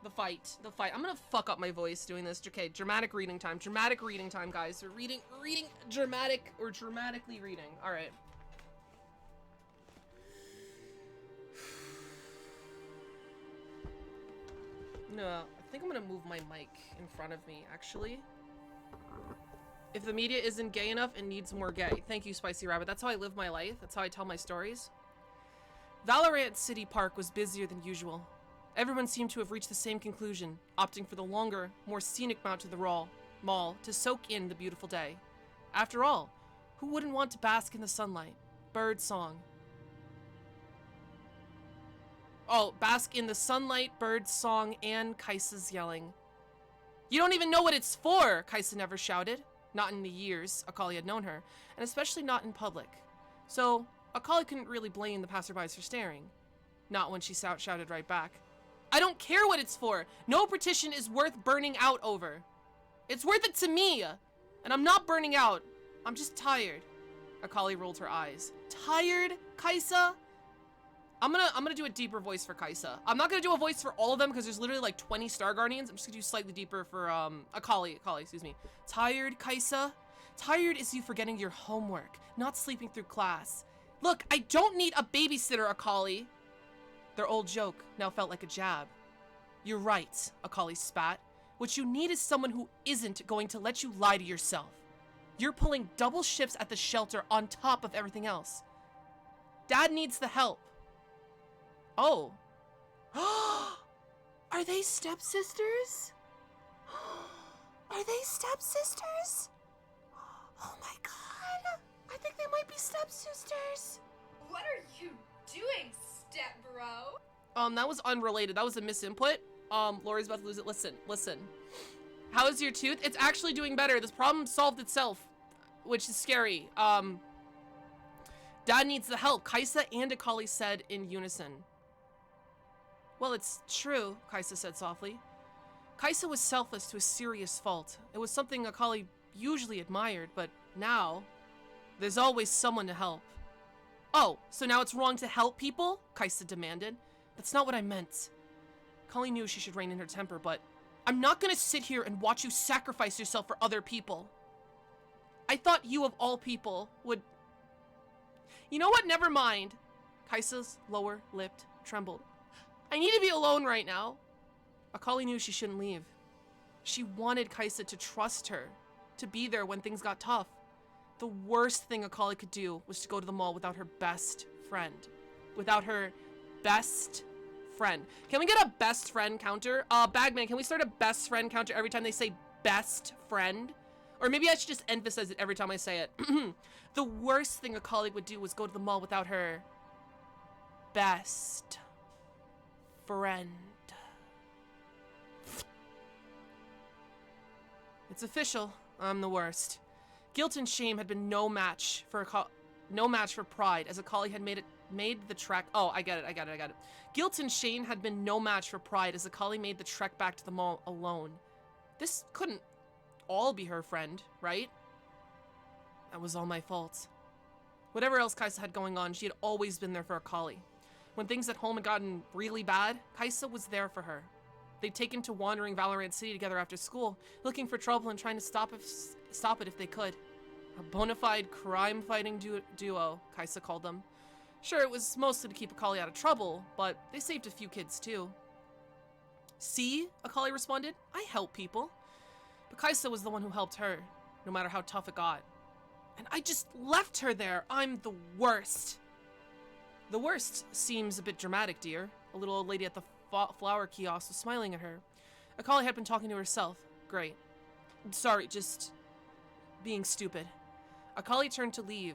The fight. I'm gonna fuck up my voice doing this. Okay, dramatic reading time. Dramatic reading time, guys. We're reading dramatic or dramatically reading. All right. No, I think I'm gonna move my mic in front of me, actually. If the media isn't gay enough, it needs more gay. Thank you, Spicy Rabbit. That's how I live my life. That's how I tell my stories. Valorant City Park was busier than usual. Everyone seemed to have reached the same conclusion, opting for the longer, more scenic route to the mall to soak in the beautiful day. After all, who wouldn't want to bask in the sunlight? Bird song. Oh, bask in the sunlight, bird song, and Kaisa's yelling. You don't even know what it's for, Kaisa never shouted. Not in the years Akali had known her, and especially not in public. So, Akali couldn't really blame the passerbys for staring. Not when she shouted right back. I don't care what it's for. No petition is worth burning out over. It's worth it to me. And I'm not burning out. I'm just tired. Akali rolled her eyes. Tired, Kaisa? I'm gonna do a deeper voice for Kaisa. I'm not gonna do a voice for all of them because there's literally like 20 Star Guardians. I'm just gonna do slightly deeper for Akali, excuse me. Tired, Kaisa? Tired is you forgetting your homework, not sleeping through class. Look, I don't need a babysitter, Akali. Their old joke now felt like a jab. You're right, Akali spat. What you need is someone who isn't going to let you lie to yourself. You're pulling double shifts at the shelter on top of everything else. Dad needs the help. Oh. Are they stepsisters? Are they stepsisters? Oh my god. I think they might be stepsisters. What are you doing, step bro? That was unrelated. That was a misinput. Lori's about to lose it. Listen. How is your tooth? It's actually doing better. This problem solved itself, which is scary. Dad needs the help, Kaisa and Akali said in unison. Well, it's true, Kaisa said softly. Kaisa was selfless to a serious fault. It was something Akali usually admired, but now, there's always someone to help. Oh, so now it's wrong to help people? Kaisa demanded. That's not what I meant. Akali knew she should rein in her temper, but I'm not gonna sit here and watch you sacrifice yourself for other people. I thought you of all people would... You know what? Never mind. Kaisa's lower lip trembled. I need to be alone right now. Akali knew she shouldn't leave. She wanted Kaisa to trust her, to be there when things got tough. The worst thing Akali could do was to go to the mall without her best friend. Without her best friend. Can we get a best friend counter? Bagman, can we start a best friend counter every time they say best friend? Or maybe I should just emphasize it every time I say it. The worst thing Akali would do was go to the mall without her best friend. It's official. I'm the worst. Guilt and shame had been no match for pride, as Akali had made the trek. Oh, I get it. Guilt and shame had been no match for pride, as Akali made the trek back to the mall alone. This couldn't all be her friend, right? That was all my fault. Whatever else Kaisa had going on, she had always been there for Akali. When things at home had gotten really bad, Kaisa was there for her. They'd taken to wandering Valorant City together after school, looking for trouble and trying to stop it if they could. A bona fide crime-fighting duo, Kaisa called them. Sure, it was mostly to keep Akali out of trouble, but they saved a few kids too. See, Akali responded, I help people. But Kaisa was the one who helped her, no matter how tough it got. And I just left her there. I'm the worst. The worst seems a bit dramatic, dear. A little old lady at the flower kiosk was smiling at her. Akali had been talking to herself. Great. Sorry, just being stupid. Akali turned to leave,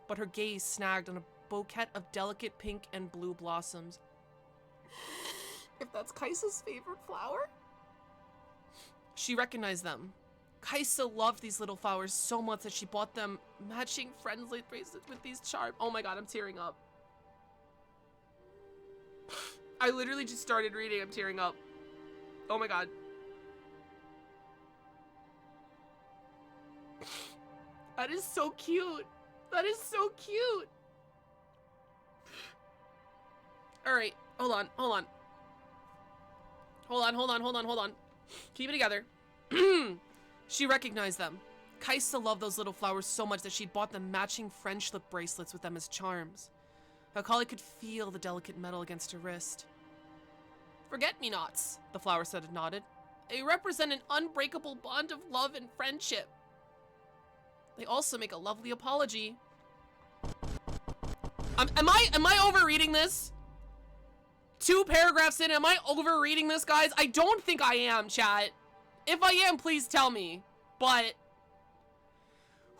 but her gaze snagged on a bouquet of delicate pink and blue blossoms. If that's Kaisa's favorite flower? She recognized them. Kaisa loved these little flowers so much that she bought them matching friendly bracelets with these charms. Oh my god, I'm tearing up. I literally just started reading. I'm tearing up. Oh my god. That is so cute. That is so cute. Alright, hold on. Hold on. Keep it together. She recognized them. Kaisa loved those little flowers so much that she'd bought them matching friendship bracelets with them as charms. Akali could feel the delicate metal against her wrist. Forget-me-nots, the flower said and nodded. They represent an unbreakable bond of love and friendship. They also make a lovely apology. Am I overreading this? 2 paragraphs in, am I overreading this, guys? I don't think I am, chat. If I am, please tell me. But...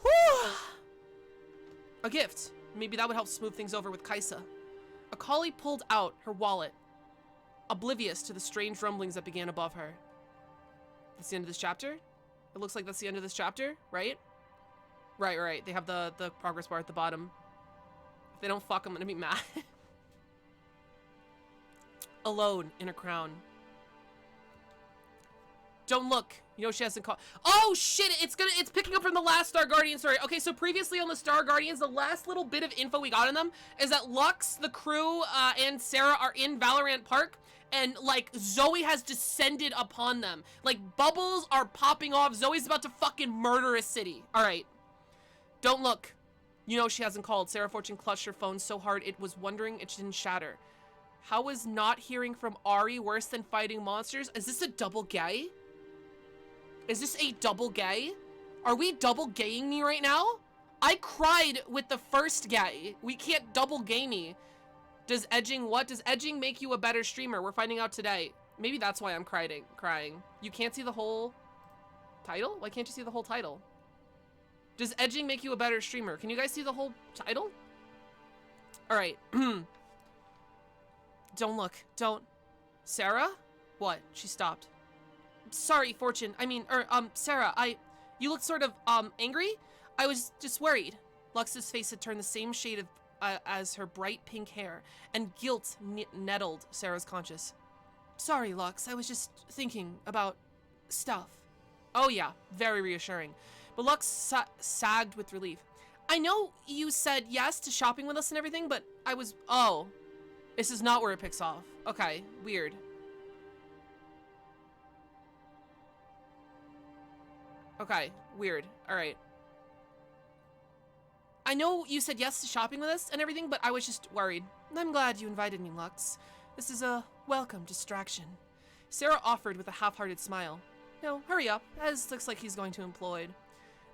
whew. A gift. Maybe that would help smooth things over with Kaisa. Akali pulled out her wallet, oblivious to the strange rumblings that began above her. That's the end of this chapter? It looks like that's the end of this chapter, right? Right. They have the progress bar at the bottom. If they don't fuck, I'm gonna be mad. Alone in a crown. Don't look. You know she hasn't called. Oh shit! It's picking up from the last Star Guardian story. Okay, so previously on the Star Guardians, the last little bit of info we got on them is that Lux, the crew, and Sarah are in Valorant Park, and like Zoe has descended upon them. Like bubbles are popping off. Zoe's about to fucking murder a city. All right. Don't look. You know she hasn't called. Sarah Fortune clutched her phone so hard it was wondering it didn't shatter. How is not hearing from Ari worse than fighting monsters? Is this a double gay? Is this a double gay? Are we double gaying me right now? I cried with the first gay. We can't double gay me. Does edging what? Does edging make you a better streamer? We're finding out today. Maybe that's why I'm crying. You can't see the whole title? Why can't you see the whole title? Does edging make you a better streamer? Can you guys see the whole title? All right. Don't look. Don't. Sarah? What? She stopped. Sorry, Fortune. I mean, Sarah, you look sort of, angry? I was just worried. Lux's face had turned the same shade of, as her bright pink hair, and guilt nettled Sarah's conscience. Sorry, Lux. I was just thinking about stuff. Oh yeah, very reassuring. But Lux sagged with relief. I know you said yes to shopping with us and everything, but I was... Oh. This is not where it picks off. Okay, weird. Okay, weird. Alright. I know you said yes to shopping with us and everything, but I was just worried. I'm glad you invited me, Lux. This is a welcome distraction. Sarah offered with a half-hearted smile. No, hurry up, as looks like he's going to implode.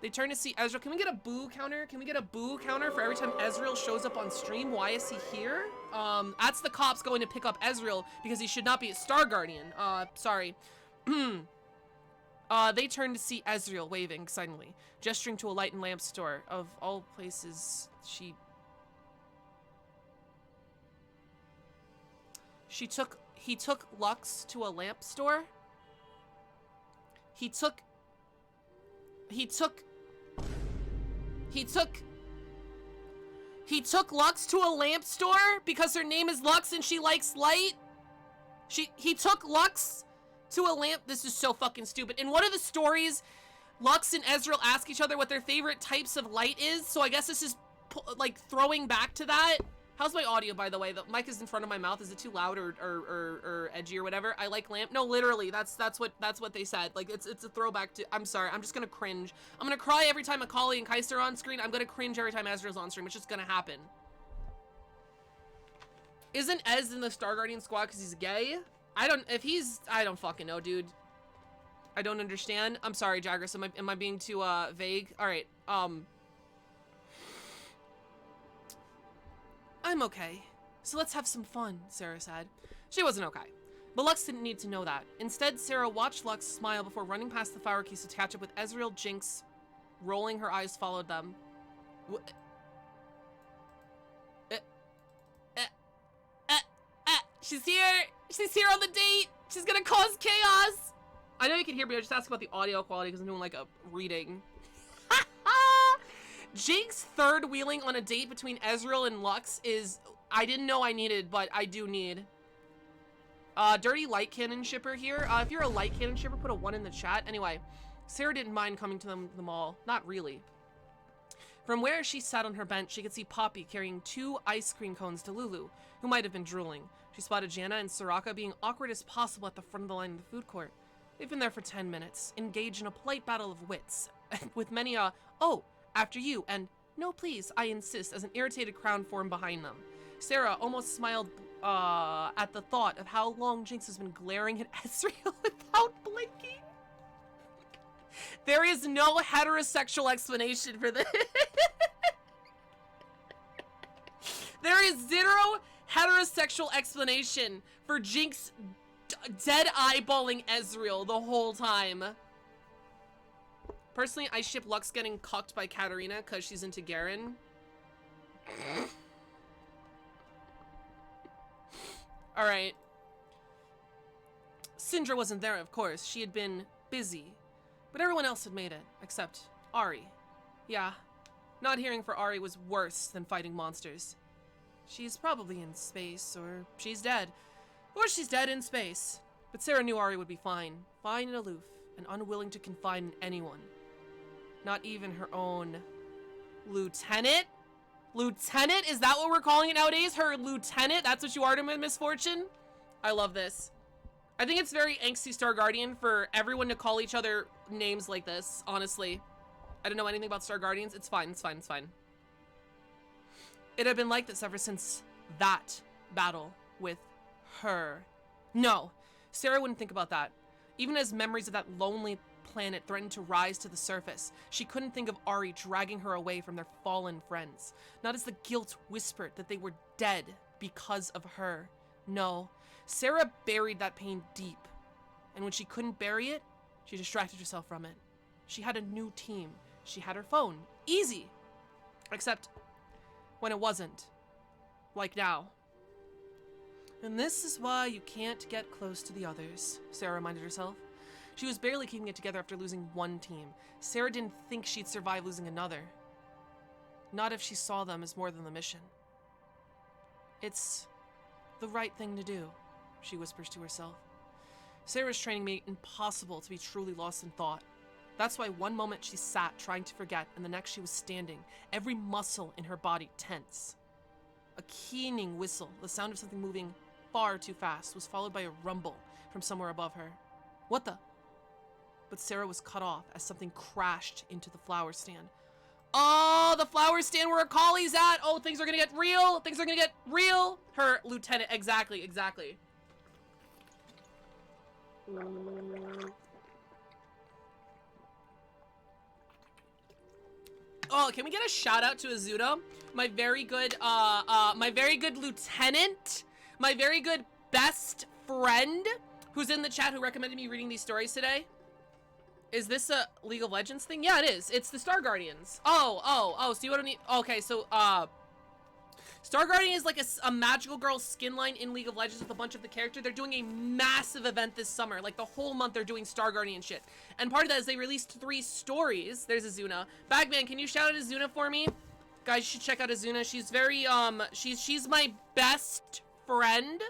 They turn to see Ezreal. Can we get a boo counter? Can we get a boo counter for every time Ezreal shows up on stream? Why is he here? That's the cops going to pick up Ezreal because he should not be a Star Guardian. Sorry. They turn to see Ezreal waving excitedly, gesturing to a light and lamp store. Of all places, he took Lux to a lamp store? He took Lux to a lamp store because her name is Lux and she likes light? He took Lux to a lamp. This is so fucking stupid. In one of the stories, Lux and Ezreal ask each other what their favorite types of light is, so I guess this is like throwing back to that. How's my audio, by the way? The mic is in front of my mouth. Is it too loud or edgy or whatever? I like lamp. No, literally, that's what they said. Like it's a throwback to. I'm sorry. I'm just gonna cringe. I'm gonna cry every time Akali and Kaisa are on screen. I'm gonna cringe every time Ezreal's on stream. It's just gonna happen. Isn't Ez in the Star Guardian squad because he's gay? I don't fucking know, dude. I don't understand. I'm sorry, Jagras. Am I being too vague? All right. I'm okay. So let's have some fun, Sarah said. She wasn't okay. But Lux didn't need to know that. Instead, Sarah watched Lux smile before running past the flower keys to catch up with Ezreal. Jinx, rolling her eyes, followed them. She's here! She's here on the date! She's gonna cause chaos! I know you can hear me, I just asked about the audio quality because I'm doing like a reading. Jinx third wheeling on a date between Ezreal and Lux is, I didn't know I needed, but I do need. Dirty light cannon shipper here. If you're a light cannon shipper, put a 1 in the chat. Anyway, Sarah didn't mind coming to the mall. Not really. From where she sat on her bench, she could see Poppy carrying 2 ice cream cones to Lulu, who might have been drooling. She spotted Jana and Soraka being awkward as possible at the front of the line in the food court. They've been there for 10 minutes, engaged in a polite battle of wits, with many a, "Oh, after you," and "No, please, I insist," as an irritated crowd formed behind them. Sarah almost smiled at the thought of how long Jinx has been glaring at Ezreal without blinking. There is no heterosexual explanation for this. There is zero heterosexual explanation for Jinx dead eyeballing Ezreal the whole time. Personally, I ship Lux getting cucked by Katarina because she's into Garen. Alright. Syndra wasn't there, of course. She had been busy. But everyone else had made it, except Ari. Yeah, not hearing for Ari was worse than fighting monsters. She's probably in space, or she's dead. Or she's dead in space. But Sarah knew Ari would be fine. Fine and aloof, and unwilling to confide in anyone. Not even her own lieutenant? Lieutenant? Is that what we're calling it nowadays? Her lieutenant? That's what you are to Miss Fortune? I love this. I think it's very angsty Star Guardian for everyone to call each other names like this, honestly. I don't know anything about Star Guardians. It's fine, it's fine, it's fine. It had been like this ever since that battle with her. No, Sarah wouldn't think about that. Even as memories of that lonely planet threatened to rise to the surface, she couldn't think of Ari dragging her away from their fallen friends. Not as the guilt whispered that they were dead because of her. No, Sarah buried that pain deep. And when she couldn't bury it, she distracted herself from it. She had a new team. She had her phone. Easy. Except when it wasn't. Like now. And this is why you can't get close to the others, Sarah reminded herself. She was barely keeping it together after losing one team. Sarah didn't think she'd survive losing another. Not if she saw them as more than the mission. It's the right thing to do, she whispers to herself. Sarah's training made it impossible to be truly lost in thought. That's why one moment she sat trying to forget, and the next she was standing, every muscle in her body tense. A keening whistle, the sound of something moving far too fast, was followed by a rumble from somewhere above her. What the? But Sarah was cut off as something crashed into the flower stand. Oh, the flower stand where Akali's at! Oh, things are gonna get real! Things are gonna get real! Her lieutenant, exactly, exactly. Oh, can we get a shout out to Azuda? My very good lieutenant, my very good best friend, who's in the chat, who recommended me reading these stories today. Is this a League of Legends thing? Yeah, it is. It's the Star Guardians. Oh, so you want to need, okay, so, Star Guardian is like a magical girl skin line in League of Legends with a bunch of the character. They're doing a massive event this summer. Like the whole month they're doing Star Guardian shit. And part of that is they released 3 stories. There's Azuna. Bagman, can you shout out Azuna for me? Guys, you should check out Azuna. She's very, she's my best friend.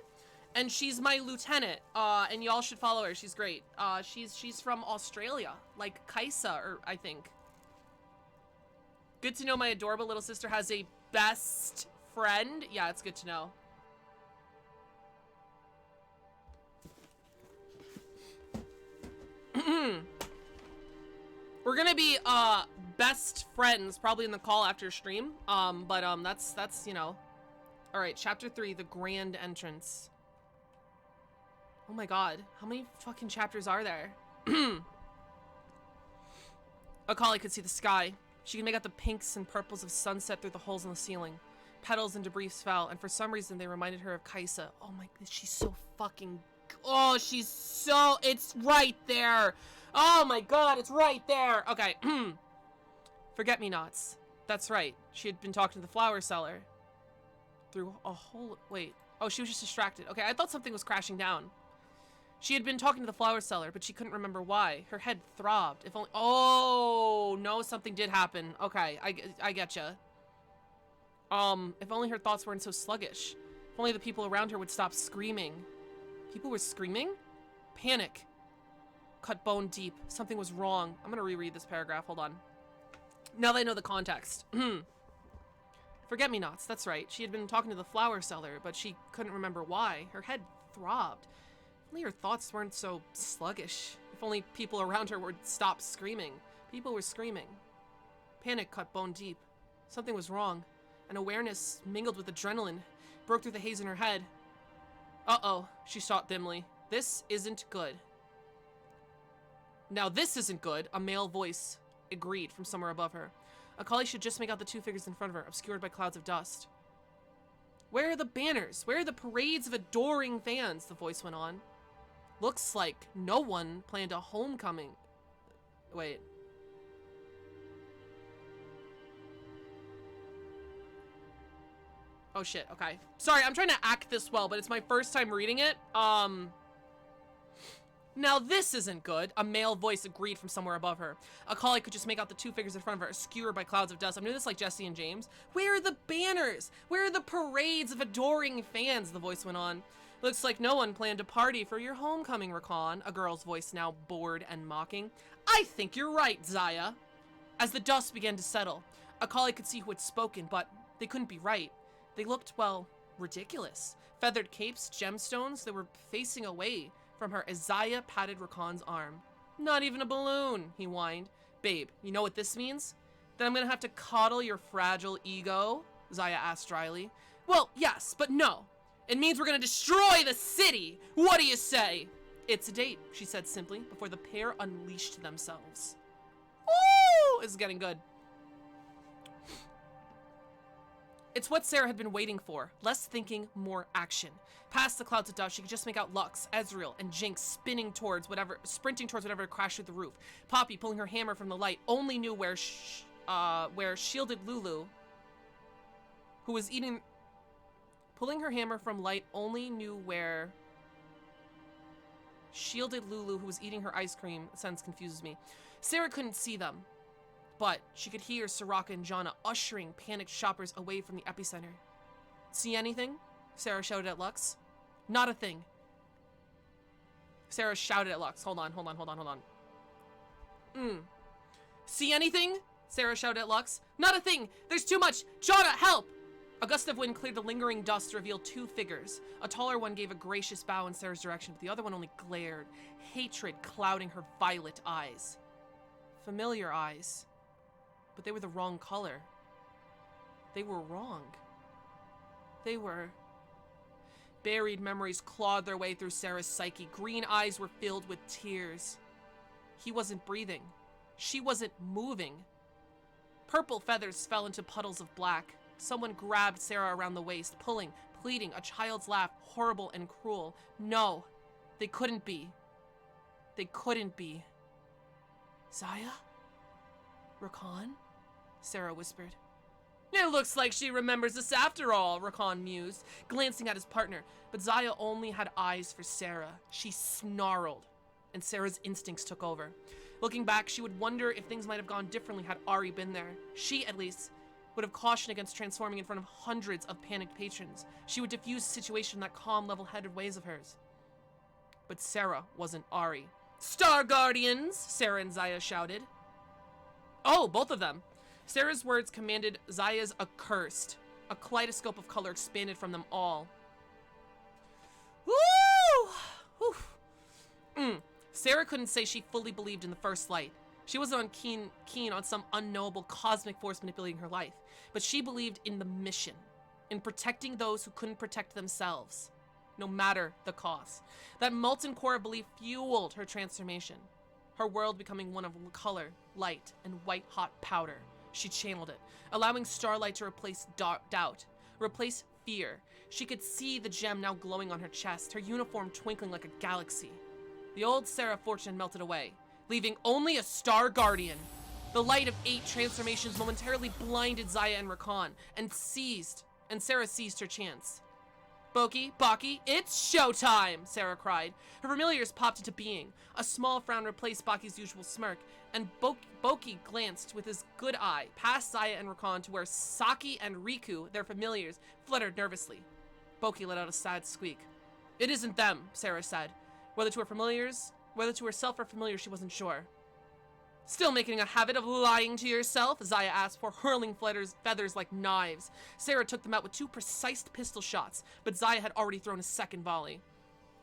And she's my lieutenant. And y'all should follow her. She's great. She's from Australia. Like Kaisa, or I think. Good to know my adorable little sister has a best friend. Yeah, it's good to know. We're gonna be best friends probably in the call after stream. That's you know. All right, chapter 3, the grand entrance. Oh my god, how many fucking chapters are there? Akali could see the sky. She could make out the pinks and purples of sunset through the holes in the ceiling. Petals and debris fell, and for some reason they reminded her of Kaisa. Oh my, she's so fucking, oh, she's so, it's right there. Oh my god, it's right there. Okay, Forget-me-nots. That's right, she had been talking to the flower seller. Through a whole, wait. Oh, she was just distracted. Okay, I thought something was crashing down. She had been talking to the flower seller, but she couldn't remember why. Her head throbbed. If only, oh, no, something did happen. Okay, I getcha. If only her thoughts weren't so sluggish. If only the people around her would stop screaming. People were screaming? Panic. Cut bone deep. Something was wrong. I'm gonna reread this paragraph. Hold on. Now that I know the context. Forget-me-nots, that's right. She had been talking to the flower seller, but she couldn't remember why. Her head throbbed. If only her thoughts weren't so sluggish. If only people around her would stop screaming. People were screaming. Panic cut bone deep. Something was wrong. An awareness mingled with adrenaline broke through the haze in her head. Uh-oh, she thought dimly. This isn't good. Now this isn't good, a male voice agreed from somewhere above her. A collie should just make out the two figures in front of her, obscured by clouds of dust. Where are the banners? Where are the parades of adoring fans? The voice went on. Looks like no one planned a homecoming. Wait. Oh shit, okay. Sorry, I'm trying to act this well, but it's my first time reading it. Now this isn't good, a male voice agreed from somewhere above her. A collie could just make out the two figures in front of her, obscured by clouds of dust. I'm doing this like Jesse and James. Where are the banners? Where are the parades of adoring fans? The voice went on. Looks like no one planned a party for your homecoming, Rakan, a girl's voice now bored and mocking. I think you're right, Zaya. As the dust began to settle, a collie could see who had spoken, but they couldn't be right. They looked, well, ridiculous. Feathered capes, gemstones, they were facing away from her as Zaya patted Rakan's arm. Not even a balloon, he whined. Babe, you know what this means? That I'm gonna have to coddle your fragile ego? Zaya asked dryly. Well, yes, but no. It means we're gonna destroy the city. What do you say? It's a date, she said simply, before the pair unleashed themselves. Woo! This is getting good. It's what Sarah had been waiting for. Less thinking, more action. Past the clouds of dust, she could just make out Lux, Ezreal, and Jinx sprinting towards whatever crashed through the roof. Poppy, pulling her hammer from the light, only knew where shielded Lulu, who was eating... Pulling her hammer from light only knew where... Shielded Lulu, who was eating her ice cream. Sentence confuses me. Sarah couldn't see them, but she could hear Soraka and Janna ushering panicked shoppers away from the epicenter. See anything? Sarah shouted at Lux. Not a thing. Sarah shouted at Lux. Hold on. See anything? Sarah shouted at Lux. Not a thing. There's too much. Janna, help! A gust of wind cleared the lingering dust to reveal two figures. A taller one gave a gracious bow in Sarah's direction, but the other one only glared, hatred clouding her violet eyes. Familiar eyes. But they were the wrong color. They were wrong. They were... Buried memories clawed their way through Sarah's psyche. Green eyes were filled with tears. He wasn't breathing. She wasn't moving. Purple feathers fell into puddles of black. Someone grabbed Sarah around the waist, pulling, pleading, a child's laugh, horrible and cruel. No, they couldn't be. They couldn't be. Zaya? Rakan? Sarah whispered. It looks like she remembers us after all, Rakan mused, glancing at his partner. But Zaya only had eyes for Sarah. She snarled, and Sarah's instincts took over. Looking back, she would wonder if things might have gone differently had Ari been there. She, at least, would have cautioned against transforming in front of hundreds of panicked patrons. She would diffuse the situation in that calm, level-headed ways of hers. But Sarah wasn't Ari. Star Guardians! Sarah and Zaya shouted. Oh, both of them. Sarah's words commanded Zaya's accursed. A kaleidoscope of color expanded from them all. Woo! Sarah couldn't say she fully believed in the first light. She wasn't keen on some unknowable cosmic force manipulating her life, but she believed in the mission, in protecting those who couldn't protect themselves, no matter the cost. That molten core of belief fueled her transformation, her world becoming one of color, light, and white-hot powder. She channeled it, allowing starlight to replace doubt, replace fear. She could see the gem now glowing on her chest, her uniform twinkling like a galaxy. The old Sarah fortune melted away, leaving only a Star Guardian. The light of 8 transformations momentarily blinded Zaya and Rakan, and Sarah seized her chance. Baki, it's showtime, Sarah cried. Her familiars popped into being. A small frown replaced Baki's usual smirk, and Boki glanced with his good eye past Zaya and Rakan to where Saki and Riku, their familiars, fluttered nervously. Boki let out a sad squeak. It isn't them, Sarah said. Whether to her familiars, whether to herself or familiars, she wasn't sure. Still making a habit of lying to yourself? Zaya asked before hurling feathers like knives. Sarah took them out with 2 precise pistol shots, but Zaya had already thrown a second volley.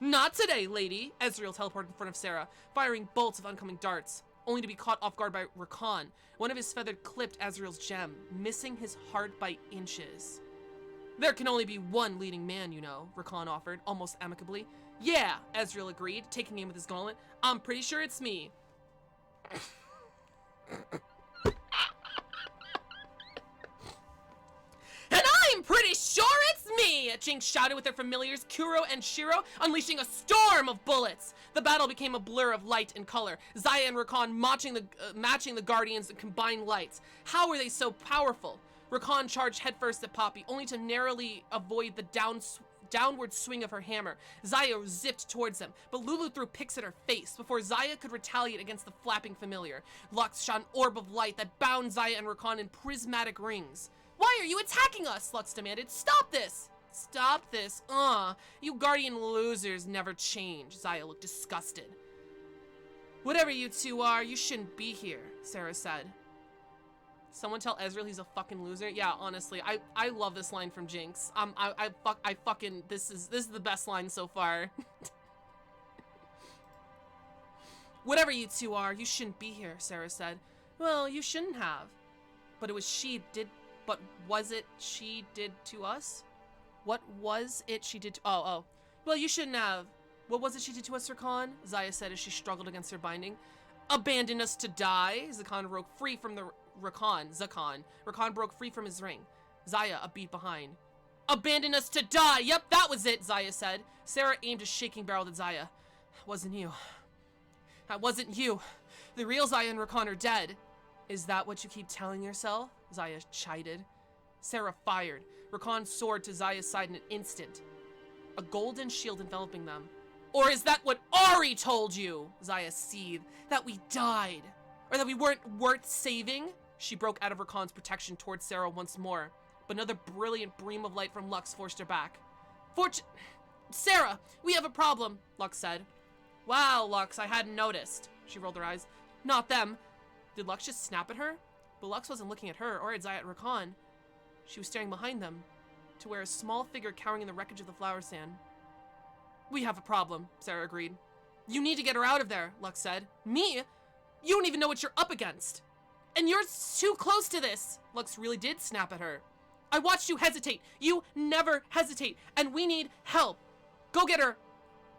Not today, lady! Ezreal teleported in front of Sarah, firing bolts of oncoming darts, only to be caught off guard by Rakan. One of his feathers clipped Ezreal's gem, missing his heart by inches. There can only be one leading man, you know, Rakan offered, almost amicably. Yeah, Ezreal agreed, taking aim with his gauntlet. I'm pretty sure it's me. And I'm pretty sure it's me! Jinx shouted with their familiars, Kuro and Shiro, unleashing a storm of bullets. The battle became a blur of light and color. Zaya and Rakan matching the Guardians' combined lights. How were they so powerful? Rakan charged headfirst at Poppy, only to narrowly avoid the downward swing of her hammer. Zaya zipped towards them, but Lulu threw picks at her face before Zaya could retaliate against the flapping familiar. Lux shot an orb of light that bound Zaya and Rakan in prismatic rings. Why are you attacking us? Lux demanded. Stop this! Stop this. You Guardian losers never change. Zaya looked disgusted. Whatever you two are, you shouldn't be here, Sarah said. Someone tell Ezreal he's a fucking loser? Yeah, honestly, I love this line from Jinx. This is the best line so far. Whatever you two are, you shouldn't be here, Sarah said. Well, you shouldn't have. But it was but was it she did to us? What was it she did to- Oh. Well, you shouldn't have. What was it she did to us, Rakan? Zaya said as she struggled against her binding. Abandon us to die? Rakan broke free from the- Rakan broke free from his ring. Zaya a beat behind. Abandon us to die! Yep, that was it, Zaya said. Sarah aimed a shaking barrel at Zaya. That wasn't you. That wasn't you. The real Zaya and Rakan are dead. Is that what you keep telling yourself? Zaya chided. Sarah fired. Rakan soared to Zaya's side in an instant, a golden shield enveloping them. Or is that what Ari told you? Zaya seethed. That we died. Or that we weren't worth saving? She broke out of Rakan's protection towards Sarah once more, but another brilliant beam of light from Lux forced her back. Sarah, we have a problem, Lux said. Wow, Lux, I hadn't noticed. She rolled her eyes. Not them. Did Lux just snap at her? But Lux wasn't looking at her or at Zaya and Rakan. She was staring behind them, to where a small figure cowering in the wreckage of the flower stand. We have a problem, Sarah agreed. You need to get her out of there, Lux said. Me? You don't even know what you're up against. And you're too close to this. Lux really did snap at her. I watched you hesitate. You never hesitate. And we need help. Go get her.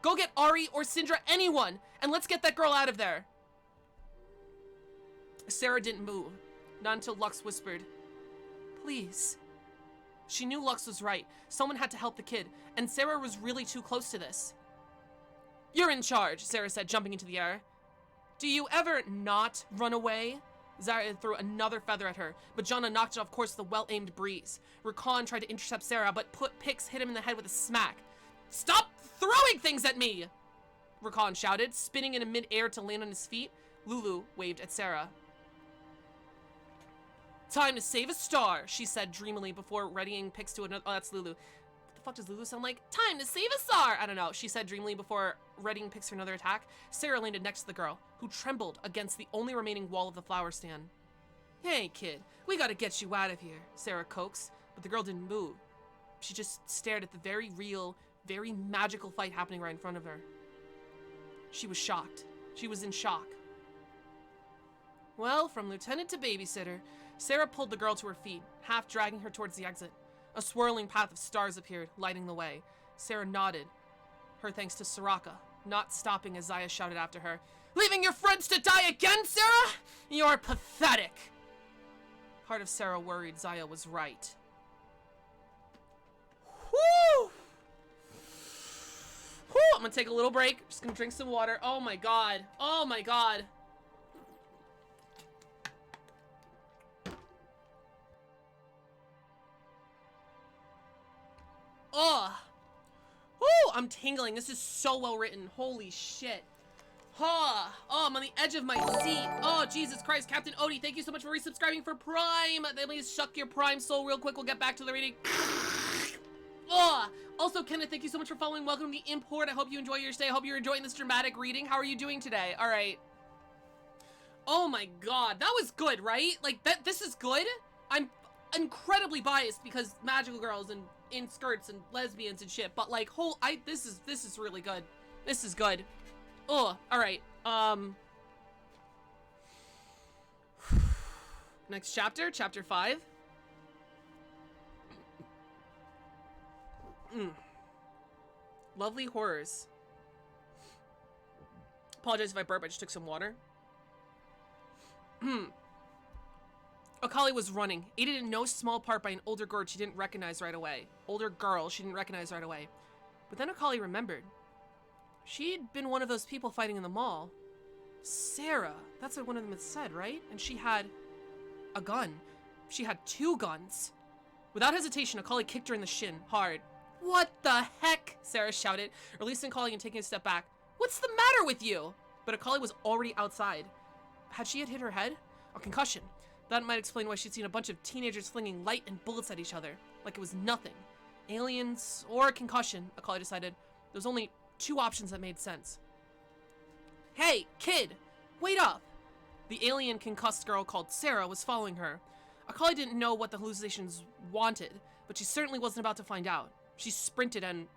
Go get Ari or Syndra, anyone. And let's get that girl out of there. Sarah didn't move. Not until Lux whispered, please. She knew Lux was right. Someone had to help the kid. And Sarah was really too close to this. You're in charge, Sarah said, jumping into the air. Do you ever not run away? Zaya threw another feather at her, but Janna knocked it off course with a well-aimed breeze. Rakan tried to intercept Sarah, but Pix hit him in the head with a smack. Stop throwing things at me! Rakan shouted, spinning into mid-air to land on his feet. Lulu waved at Sarah. Time to save a star, she said dreamily before readying Pix to another- Oh, that's Lulu. What the fuck does Lulu sound like? Time to save a star! I don't know, she said dreamily before readying Pix for another attack. Sarah landed next to the girl, who trembled against the only remaining wall of the flower stand. Hey, kid, we gotta get you out of here, Sarah coaxed, but the girl didn't move. She just stared at the very real, very magical fight happening right in front of her. She was shocked. She was in shock. Well, from lieutenant to babysitter, Sarah pulled the girl to her feet, half dragging her towards the exit. A swirling path of stars appeared, lighting the way. Sarah nodded, her thanks to Soraka, not stopping as Zaya shouted after her. Leaving your friends to die again, Sarah? You're pathetic. Part of Sarah worried Zaya was right. Whew! Whew! I'm gonna take a little break. Just gonna drink some water. Oh my god. Oh my god. Oh, woo! I'm tingling. This is so well written. Holy shit. Oh, I'm on the edge of my seat. Oh, Jesus Christ. Captain Odie, thank you so much for resubscribing for Prime. Let me shuck your Prime soul real quick. We'll get back to the reading. Oh, also, Kenneth, thank you so much for following. Welcome to the import. I hope you enjoy your stay. I hope you're enjoying this dramatic reading. How are you doing today? All right. Oh my god, that was good, right? Like, this is good? I'm incredibly biased because magical girls and in skirts and lesbians and shit, but like, this is really good. This is good. Oh, alright. Next chapter, chapter 5. Lovely horrors. Apologize if I burp, I just took some water. Akali was running, aided in no small part by an older girl she didn't recognize right away. But then Akali remembered. She'd been one of those people fighting in the mall. Sarah, that's what one of them had said, right? And she had a gun. She had 2 guns. Without hesitation, Akali kicked her in the shin, hard. What the heck? Sarah shouted, releasing Akali and taking a step back. What's the matter with you? But Akali was already outside. Had she hit her head? A concussion. That might explain why she'd seen a bunch of teenagers flinging light and bullets at each other, like it was nothing. Aliens or a concussion, Akali decided. There was only 2 options that made sense. Hey, kid! Wait up! The alien concussed girl called Sarah was following her. Akali didn't know what the hallucinations wanted, but she certainly wasn't about to find out. She sprinted and...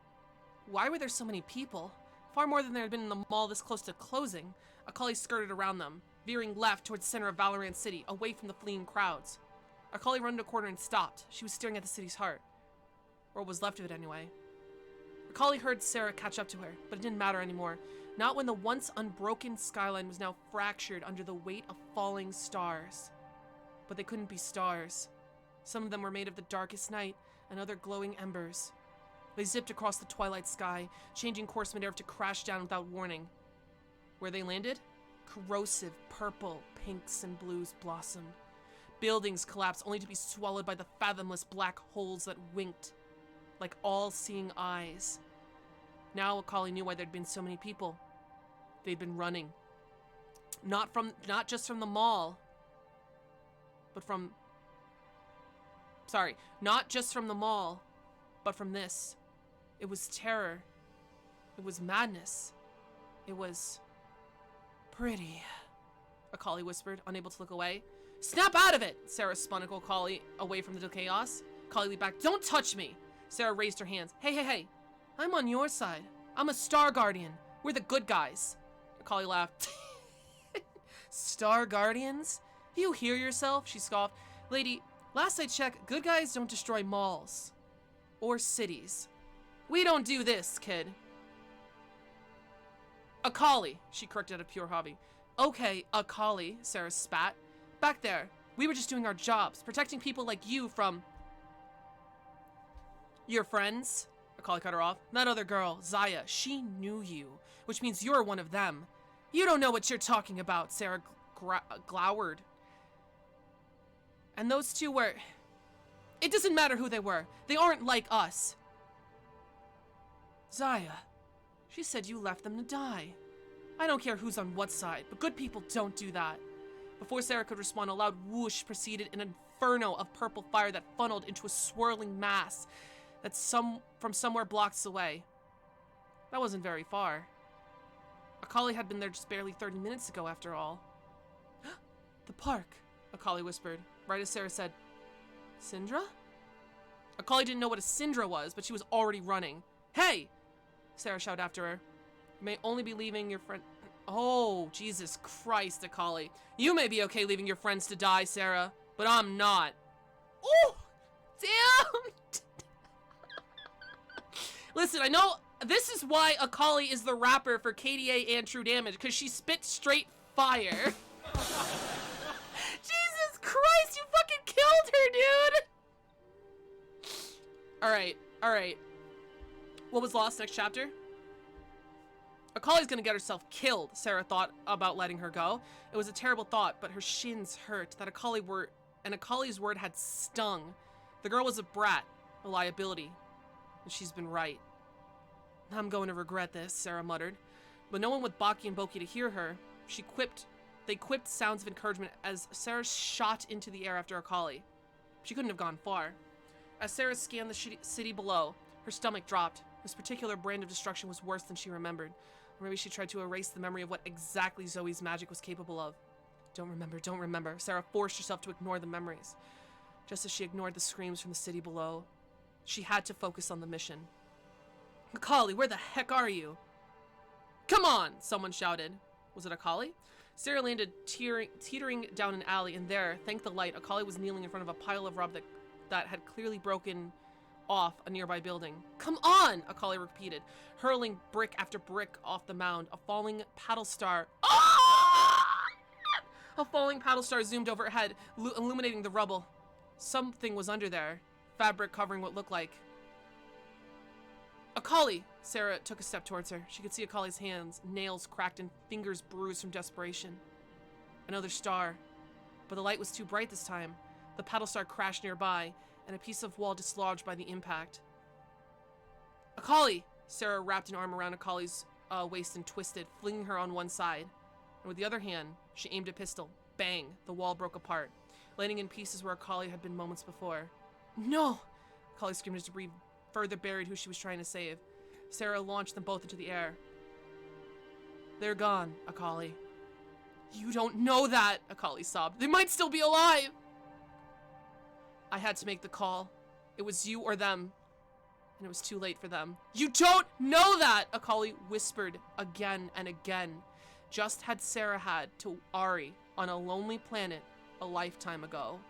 Why were there so many people? Far more than there had been in the mall this close to closing. Akali skirted around them, veering left towards the center of Valorant City, away from the fleeing crowds. Akali ran to a corner and stopped. She was staring at the city's heart. Or what was left of it anyway. Akali heard Sarah catch up to her, but it didn't matter anymore. Not when the once unbroken skyline was now fractured under the weight of falling stars. But they couldn't be stars. Some of them were made of the darkest night, and other glowing embers. They zipped across the twilight sky, changing course midair to crash down without warning. Where they landed? Corrosive purple, pinks, and blues blossomed. Buildings collapsed only to be swallowed by the fathomless black holes that winked, like all-seeing eyes. Now Akali knew why there'd been so many people. They'd been running. Not just from the mall, but from... Sorry, not just from the mall, but from this. It was terror. It was madness. It was... pretty, Akali whispered, unable to look away. Snap out of it! Sarah spun Akali away from the chaos. Akali leaped back. Don't touch me! Sarah raised her hands. Hey. I'm on your side. I'm a Star Guardian. We're the good guys. Akali laughed. Star Guardians? You hear yourself? She scoffed. Lady, last I checked, good guys don't destroy malls. Or cities. We don't do this, kid. Akali, she corrected out of pure hobby. Okay, Akali, Sarah spat. Back there, we were just doing our jobs, protecting people like you from... Your friends? Akali cut her off. That other girl, Zaya, she knew you, which means you're one of them. You don't know what you're talking about, Sarah glowered. And those 2 were... It doesn't matter who they were. They aren't like us. Zaya, she said you left them to die. I don't care who's on what side, but good people don't do that. Before Sarah could respond, a loud whoosh preceded an inferno of purple fire that funneled into a swirling mass that's from somewhere blocks away. That wasn't very far. Akali had been there just barely 30 minutes ago, after all. The park, Akali whispered, right as Sarah said, Syndra? Akali didn't know what a Syndra was, but she was already running. Hey! Sarah shouted after her. You may only be leaving your friend... Oh, Jesus Christ, Akali. You may be okay leaving your friends to die, Sarah, but I'm not. Oh! Damn! Listen, I know this is why Akali is the rapper for KDA and True Damage, because she spit straight fire. Jesus Christ, you fucking killed her, dude! Alright. What was lost next chapter? Akali's gonna get herself killed, Sarah thought about letting her go. It was a terrible thought, but her shins hurt. Akali's word had stung. The girl was a brat, a liability, and she's been right. I'm going to regret this, Sarah muttered. But no one with Baki and Boki to hear her. They quipped sounds of encouragement as Sarah shot into the air after Akali. She couldn't have gone far. As Sarah scanned the city below, her stomach dropped. This particular brand of destruction was worse than she remembered. Or maybe she tried to erase the memory of what exactly Zoe's magic was capable of. Don't remember, don't remember. Sarah forced herself to ignore the memories. Just as she ignored the screams from the city below, she had to focus on the mission. Akali, where the heck are you? Come on, someone shouted. Was it Akali? Sarah landed teetering down an alley, and there, thank the light, Akali was kneeling in front of a pile of rubble that had clearly broken off a nearby building. Come on, Akali repeated, hurling brick after brick off the mound. A falling paddle star. Ah! A falling paddle star zoomed overhead, illuminating the rubble. Something was under there, fabric covering what looked like. Akali! Sarah took a step towards her. She could see Akali's hands, nails cracked and fingers bruised from desperation. Another star. But the light was too bright this time. The paddle star crashed nearby, and a piece of wall dislodged by the impact. Akali! Sarah wrapped an arm around Akali's waist and twisted, flinging her on one side. And with the other hand, she aimed a pistol. Bang! The wall broke apart, landing in pieces where Akali had been moments before. No! Akali screamed as debris further buried who she was trying to save. Sarah launched them both into the air. They're gone, Akali. You don't know that, Akali sobbed. They might still be alive! I had to make the call. It was you or them. And it was too late for them. You don't know that, Akali whispered again and again. Just had Sarah had to Ari on a lonely planet a lifetime ago.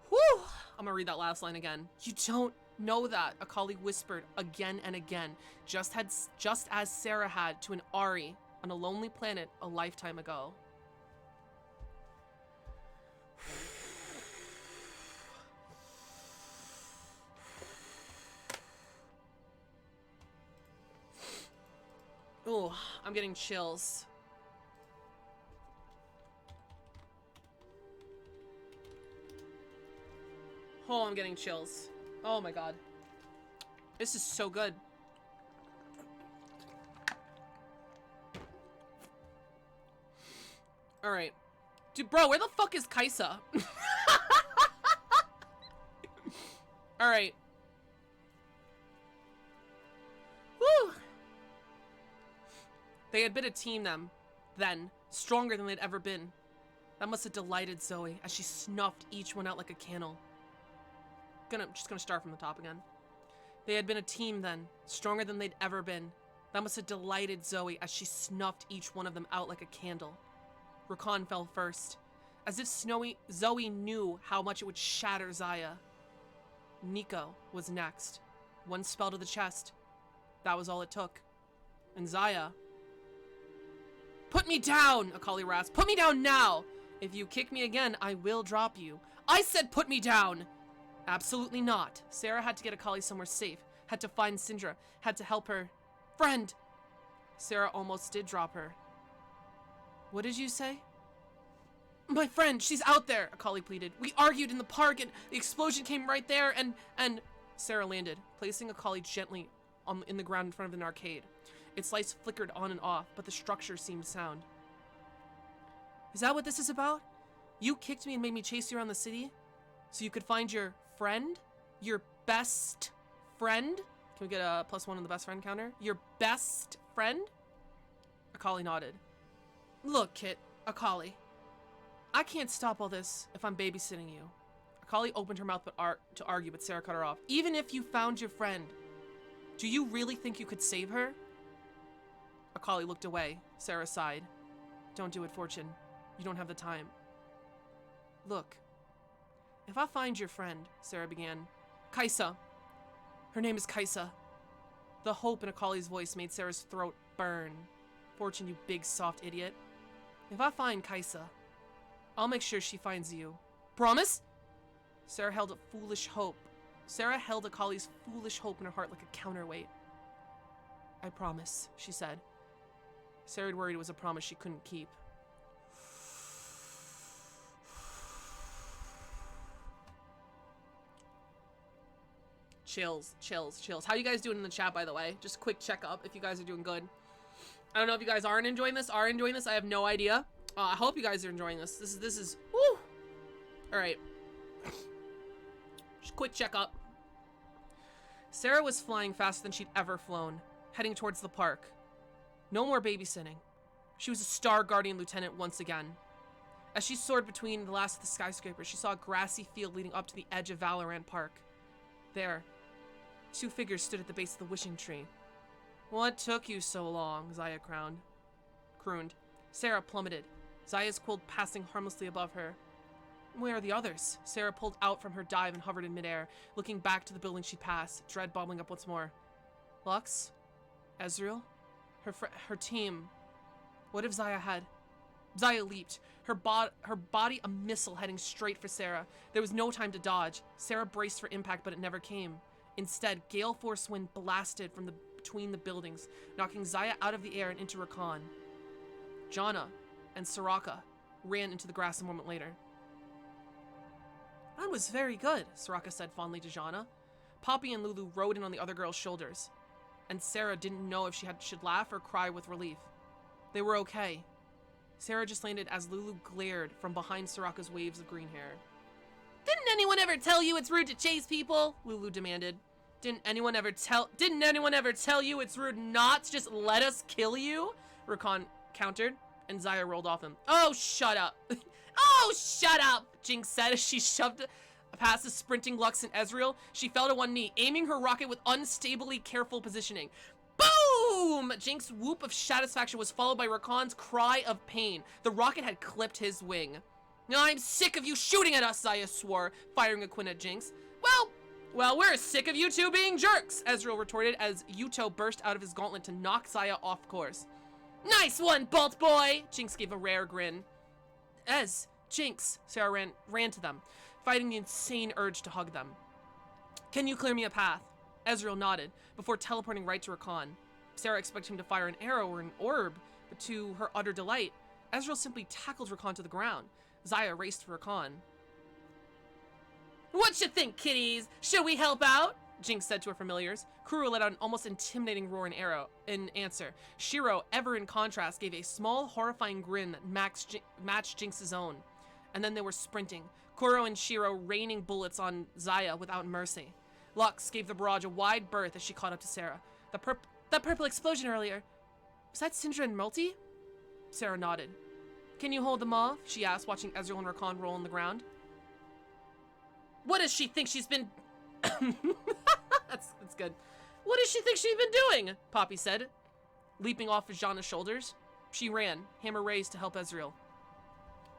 Whew! I'm gonna read that last line again. You don't know that, Akali whispered again and again, just as Sarah had to an Ari on a lonely planet a lifetime ago. Ooh, I'm getting chills. Oh, I'm getting chills. Oh my god. This is so good. Alright. Dude, bro, where the fuck is Kaisa? Alright. Woo! They had been a team then, stronger than they'd ever been. That must have delighted Zoe as she snuffed each one out like a candle. Just gonna start from the top again. They had been a team then, stronger than they'd ever been. That must have delighted Zoe as she snuffed each one of them out like a candle. Rakan fell first, as if Zoe knew how much it would shatter Zaya. Nico was next. One spell to the chest. That was all it took. And Zaya... Put me down, Akali rasped. Put me down now! If you kick me again, I will drop you. I said put me down! Absolutely not. Sarah had to get Akali somewhere safe, had to find Syndra, had to help her friend. Sarah almost did drop her. What did you say? My friend, she's out there, Akali pleaded. We argued in the park and the explosion came right there and Sarah landed, placing Akali gently in the ground in front of an arcade. Its lights flickered on and off, but the structure seemed sound. Is that what this is about? You kicked me and made me chase you around the city? So you could find your friend? Your best friend? Can we get a +1 on the best friend counter? Your best friend? Akali nodded. Look, Kit, Akali. I can't stop all this if I'm babysitting you. Akali opened her mouth to argue, but Sarah cut her off. Even if you found your friend, do you really think you could save her? Akali looked away. Sarah sighed. Don't do it, Fortune. You don't have the time. Look. If I find your friend, Sarah began. Kaisa. Her name is Kaisa. The hope in Akali's voice made Sarah's throat burn. Fortune, you big soft idiot. If I find Kaisa, I'll make sure she finds you. Promise? Sarah held Akali's foolish hope in her heart like a counterweight. I promise, she said. Sarah had worried it was a promise she couldn't keep. Chills, chills, chills. How you guys doing in the chat, by the way? Just quick check up if you guys are doing good. I don't know if you guys aren't enjoying this, are enjoying this. I have no idea. I hope you guys are enjoying this. This is woo. All right. Just quick check up. Sarah was flying faster than she'd ever flown, heading towards the park. No more babysitting. She was a Star Guardian lieutenant once again. As she soared between the last of the skyscrapers, she saw a grassy field leading up to the edge of Valorant Park. There, 2 figures stood at the base of the wishing tree. What took you so long? Zaya crooned. Sarah plummeted. Zaya's quill passing harmlessly above her. Where are the others? Sarah pulled out from her dive and hovered in midair, looking back to the building she passed, dread bubbling up once more. Lux? Ezreal? Her team. What if Zaya had... Zaya leaped, her body a missile heading straight for Sarah. There was no time to dodge. Sarah braced for impact, but it never came. Instead, gale force wind blasted from between the buildings, knocking Zaya out of the air and into Rakan. Janna and Soraka ran into the grass a moment later. That was very good, Soraka said fondly to Janna. Poppy and Lulu rode in on the other girl's shoulders, and Sarah didn't know if she should laugh or cry with relief. They were okay. Sarah just landed as Lulu glared from behind Soraka's waves of green hair. Didn't anyone ever tell you it's rude to chase people? Lulu demanded. Didn't anyone ever tell you it's rude not to just let us kill you? Rakan countered, and Zaya rolled off him. Oh, shut up. Oh, shut up, Jinx said as she shoved past the sprinting Lux and Ezreal. She fell to one knee, aiming her rocket with unstably careful positioning. Boom! Jinx's whoop of satisfaction was followed by Rakan's cry of pain. The rocket had clipped his wing. I'm sick of you shooting at us, Zaya swore, firing a quinn at Jinx. Well, we're sick of you two being jerks, Ezreal retorted as Yuto burst out of his gauntlet to knock Zaya off course. Nice one, Bolt Boy! Jinx gave a rare grin. Jinx, Sarah ran to them, fighting the insane urge to hug them. Can you clear me a path? Ezreal nodded, before teleporting right to Rakan. Sarah expected him to fire an arrow or an orb, but to her utter delight, Ezreal simply tackled Rakan to the ground. Zaya raced for Rakan. What you think, kiddies? Should we help out? Jinx said to her familiars. Kuro let out an almost intimidating roar in answer. Shiro, ever in contrast, gave a small, horrifying grin that matched Jinx's own. And then they were sprinting, Kuro and Shiro raining bullets on Zaya without mercy. Lux gave the barrage a wide berth as she caught up to Sarah. That purple explosion earlier. Was that Syndra and Multi? Sarah nodded. Can you hold them off? She asked, watching Ezreal and Rakan roll on the ground. What does she think she's been... That's good. What does she think she's been doing? Poppy said, leaping off of Janna's shoulders. She ran, hammer raised to help Ezreal.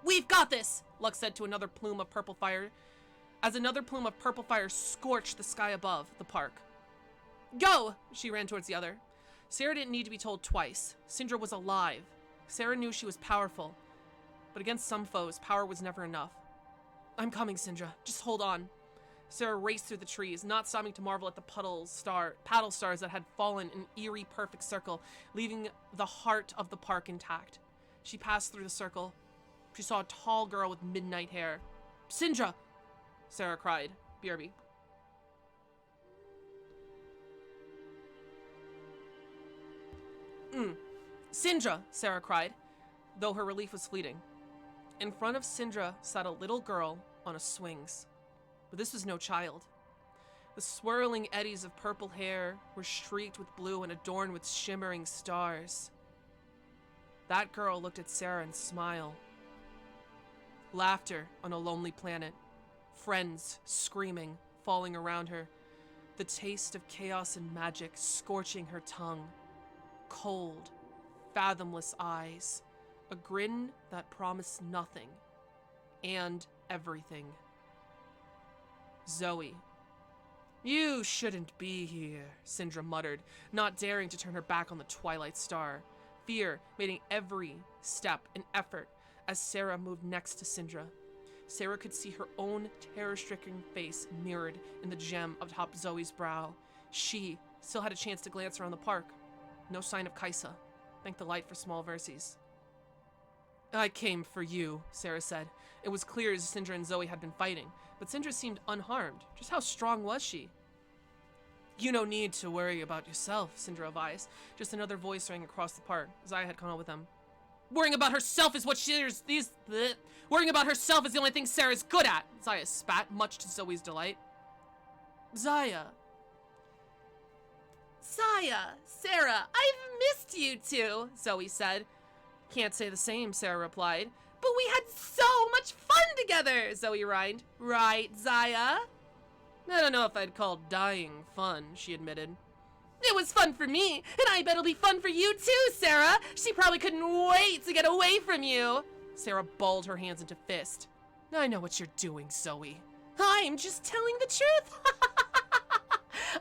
We've got this, Lux said to another plume of purple fire, as another plume of purple fire scorched the sky above the park. Go! She ran towards the other. Sarah didn't need to be told twice. Syndra was alive. Sarah knew she was powerful, but against some foes, power was never enough. I'm coming, Syndra. Just hold on. Sarah raced through the trees, not stopping to marvel at the paddle stars that had fallen in eerie perfect circle, leaving the heart of the park intact. She passed through the circle. She saw a tall girl with midnight hair. Syndra! Sarah cried. BRB. Syndra! Sarah cried, though her relief was fleeting. In front of Syndra sat a little girl on a swings. But this was no child. The swirling eddies of purple hair were streaked with blue and adorned with shimmering stars. That girl looked at Sarah and smiled. Laughter on a lonely planet. Friends screaming, falling around her. The taste of chaos and magic scorching her tongue. Cold, fathomless eyes. A grin that promised nothing. And everything. Zoe. You shouldn't be here, Syndra muttered, not daring to turn her back on the Twilight Star. Fear making every step an effort as Sarah moved next to Syndra. Sarah could see her own terror-stricken face mirrored in the gem atop Zoe's brow. She still had a chance to glance around the park. No sign of Kaisa. Thank the light for small mercies. I came for you, Sarah said. It was clear as Syndra and Zoe had been fighting, but Syndra seemed unharmed. Just how strong was she? You no need to worry about yourself, Syndra advised. Just another voice rang across the park. Zaya had come up with them. Worrying about herself is what worrying about herself is the only thing Sarah's good at, Zaya spat, much to Zoe's delight. Zaya, Sarah, I've missed you two, Zoe said. Can't say the same, Sarah replied. But we had so much fun together, Zoe rhymed. Right, Zaya? I don't know if I'd call dying fun, she admitted. It was fun for me, and I bet it'll be fun for you too, Sarah. She probably couldn't wait to get away from you. Sarah balled her hands into fist. I know what you're doing, Zoe. I'm just telling the truth.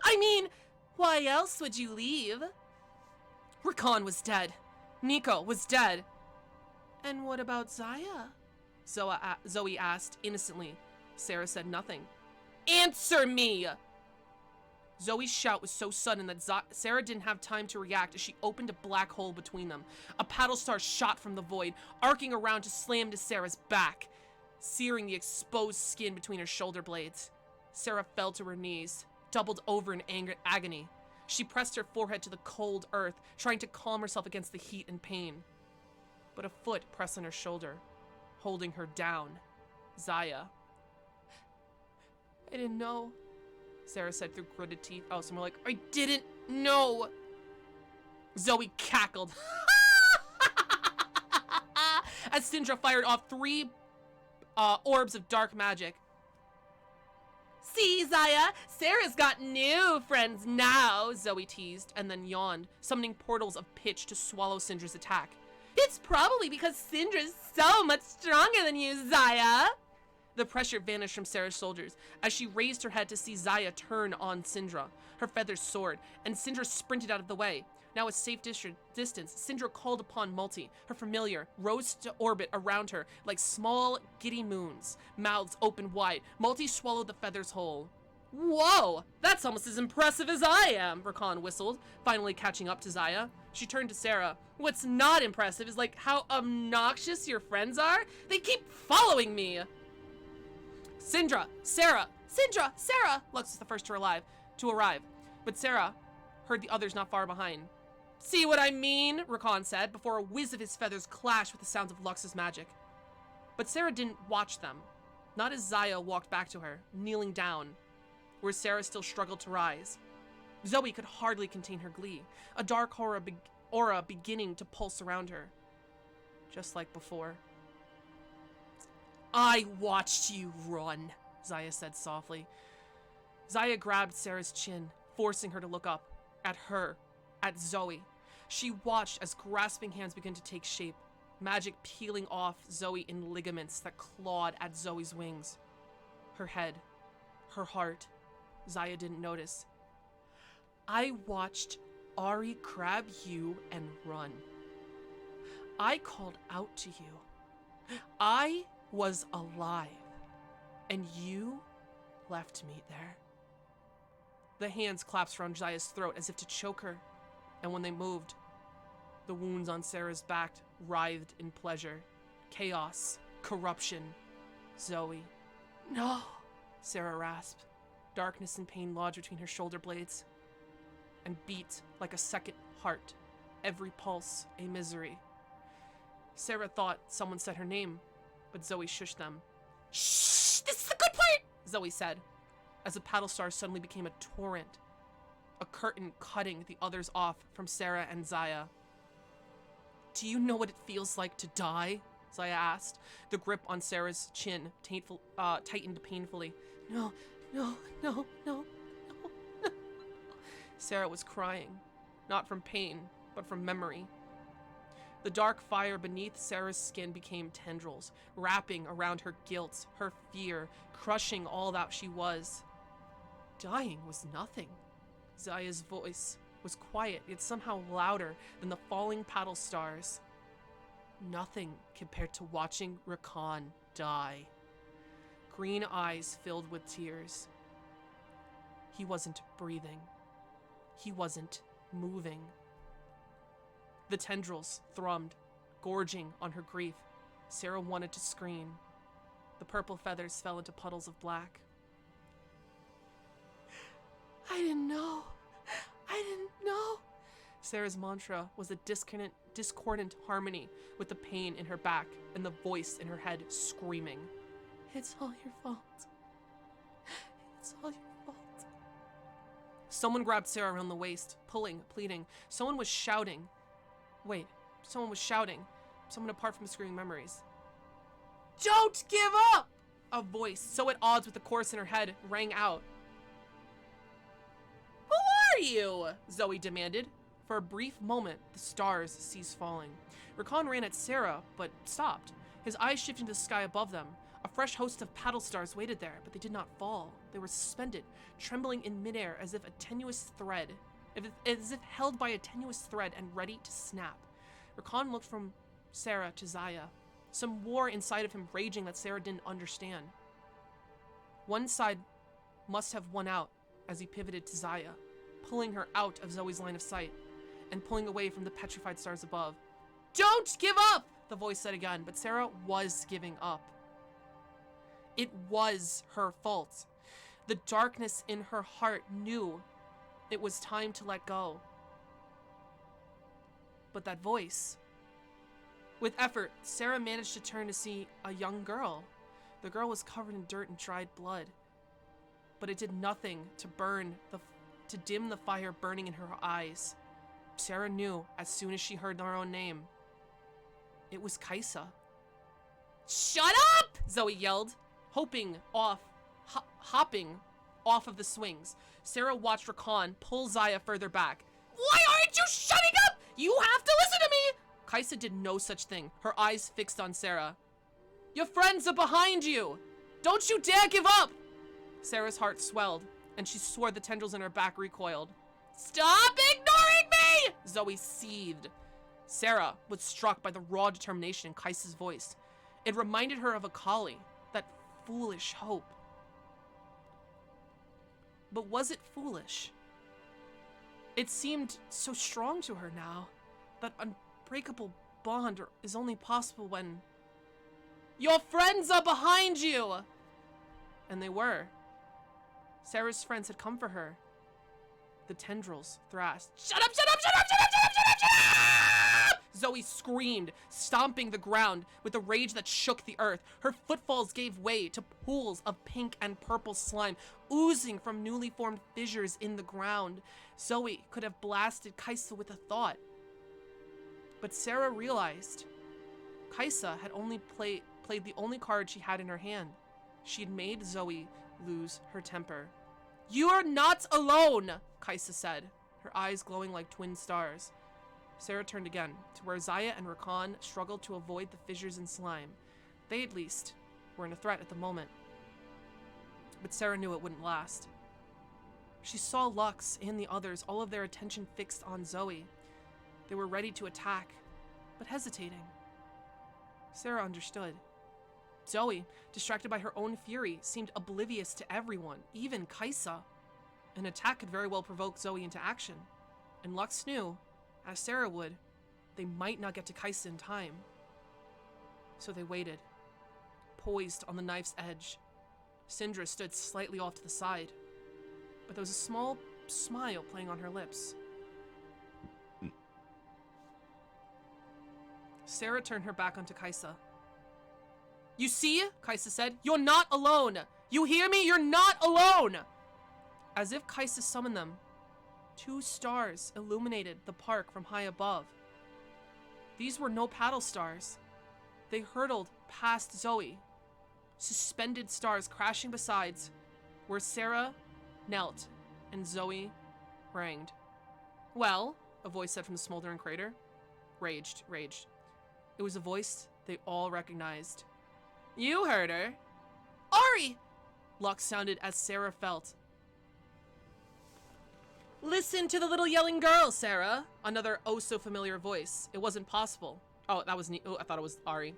I mean, why else would you leave? Rakan was dead. Nico was dead. And what about Zaya? Zoe asked innocently. Sarah said nothing. Answer me! Zoe's shout was so sudden that Sarah didn't have time to react as she opened a black hole between them. A paddle star shot from the void, arcing around to slam to Sarah's back, searing the exposed skin between her shoulder blades. Sarah fell to her knees, doubled over in agony. She pressed her forehead to the cold earth, trying to calm herself against the heat and pain. But a foot pressed on her shoulder, holding her down. Zaya. I didn't know, Sarah said through gritted teeth. Oh, so more like, I didn't know. Zoe cackled. As Syndra fired off 3 orbs of dark magic. See, Zaya, Sarah's got new friends now, Zoe teased, and then yawned, summoning portals of pitch to swallow Syndra's attack. It's probably because Syndra's so much stronger than you, Zaya. The pressure vanished from Sarah's shoulders as she raised her head to see Zaya turn on Syndra. Her feathers soared, and Syndra sprinted out of the way. Now a safe distance, Syndra called upon Multi. Her familiar rose to orbit around her like small, giddy moons, mouths open wide. Multi swallowed the feathers whole. Whoa! That's almost as impressive as I am, Rakan whistled, finally catching up to Zaya. She turned to Sarah. What's not impressive is like how obnoxious your friends are. They keep following me. Syndra, Sarah, Syndra, Sarah! Lux was the first to arrive, but Sarah heard the others not far behind. See what I mean? Rakan said, before a whiz of his feathers clashed with the sounds of Lux's magic. But Sarah didn't watch them, not as Zaya walked back to her, kneeling down, where Sarah still struggled to rise. Zoe could hardly contain her glee, a dark aura beginning to pulse around her, just like before. I watched you run, Zaya said softly. Zaya grabbed Sarah's chin, forcing her to look up, at her, at Zoe. She watched as grasping hands began to take shape, magic peeling off Zoe in ligaments that clawed at Zoe's wings. Her head, her heart, Zaya didn't notice. I watched Ari grab you and run. I called out to you. I was alive, and you left me there. The hands clasped around Zaya's throat as if to choke her, and when they moved, the wounds on Sarah's back writhed in pleasure. Chaos, corruption. Zoe. No, Sarah rasped. Darkness and pain lodged between her shoulder blades, and beat like a second heart, every pulse a misery. Sarah thought someone said her name, but Zoe shushed them. Shh! This is the good part! Zoe said, as a paddle star suddenly became a torrent, a curtain cutting the others off from Sarah and Zaya. Do you know what it feels like to die? Zaya asked, the grip on Sarah's chin tightened painfully. No. Sarah was crying, not from pain, but from memory. The dark fire beneath Sarah's skin became tendrils, wrapping around her guilt, her fear, crushing all that she was. Dying was nothing. Zaya's voice was quiet, yet somehow louder than the falling paddle stars. Nothing compared to watching Rakan die. Green eyes filled with tears. He wasn't breathing. He wasn't moving. The tendrils thrummed, gorging on her grief. Sarah wanted to scream. The purple feathers fell into puddles of black. I didn't know. Sarah's mantra was a discordant harmony with the pain in her back and the voice in her head screaming. It's all your fault. It's all your fault. Someone grabbed Sarah around the waist, pulling, pleading. Someone was shouting. someone apart from screaming memories. Don't give up! A voice, so at odds with the chorus in her head, rang out. Who are you? Zoe demanded. For a brief moment, the stars ceased falling. Rakan ran at Sarah, but stopped. His eyes shifted to the sky above them. A fresh host of paddle stars waited there, but they did not fall. They were suspended, trembling in midair as if held by a tenuous thread and ready to snap. Rakan looked from Sarah to Zaya, some war inside of him raging that Sarah didn't understand. One side must have won out as he pivoted to Zaya, pulling her out of Zoe's line of sight and pulling away from the petrified stars above. Don't give up! The voice said again, but Sarah was giving up. It was her fault. The darkness in her heart knew it was time to let go. But that voice... With effort, Sarah managed to turn to see a young girl. The girl was covered in dirt and dried blood. But it did nothing to dim the fire burning in her eyes. Sarah knew as soon as she heard her own name. It was Kaisa. Shut up! Zoe yelled, hopping off of the swings. Sarah watched Rakan pull Zaya further back. Why aren't you shutting up? You have to listen to me! Kaisa did no such thing, her eyes fixed on Sarah. Your friends are behind you! Don't you dare give up! Sarah's heart swelled, and she swore the tendrils in her back recoiled. Stop ignoring me! Zoe seethed. Sarah was struck by the raw determination in Kaisa's voice. It reminded her of Akali, that foolish hope. But was it foolish? It seemed so strong to her now, that unbreakable bond is only possible when... Your friends are behind you! And they were. Sarah's friends had come for her. The tendrils thrashed. Shut up, shut up, shut up, shut up, shut up, shut up, shut up! Zoe screamed, stomping the ground with a rage that shook the earth. Her footfalls gave way to pools of pink and purple slime oozing from newly formed fissures in the ground. Zoe could have blasted Kaisa with a thought. But Sarah realized Kaisa had only played the only card she had in her hand. She'd made Zoe lose her temper. You're not alone, Kaisa said, her eyes glowing like twin stars. Sarah turned again to where Zaya and Rakan struggled to avoid the fissures and slime. They, at least, weren't a threat at the moment. But Sarah knew it wouldn't last. She saw Lux and the others, all of their attention fixed on Zoe. They were ready to attack, but hesitating. Sarah understood. Zoe, distracted by her own fury, seemed oblivious to everyone, even Kaisa. An attack could very well provoke Zoe into action, and Lux knew, as Sarah would, they might not get to Kaisa in time. So they waited, poised on the knife's edge. Syndra stood slightly off to the side, but there was a small smile playing on her lips. Sarah turned her back onto Kaisa. You see, Kaisa said, you're not alone. You hear me? You're not alone. As if Kaisa summoned them, 2 stars illuminated the park from high above. These were no paddle stars. They hurtled past Zoe, suspended stars crashing beside where Sarah knelt and Zoe ranged. Well, a voice said from the smoldering crater. Raged. It was a voice they all recognized. You heard her. Ari! Lux sounded as Sarah felt. Listen to the little yelling girl, Sarah. Another oh so familiar voice. It wasn't possible. Oh, that was I thought it was Ari.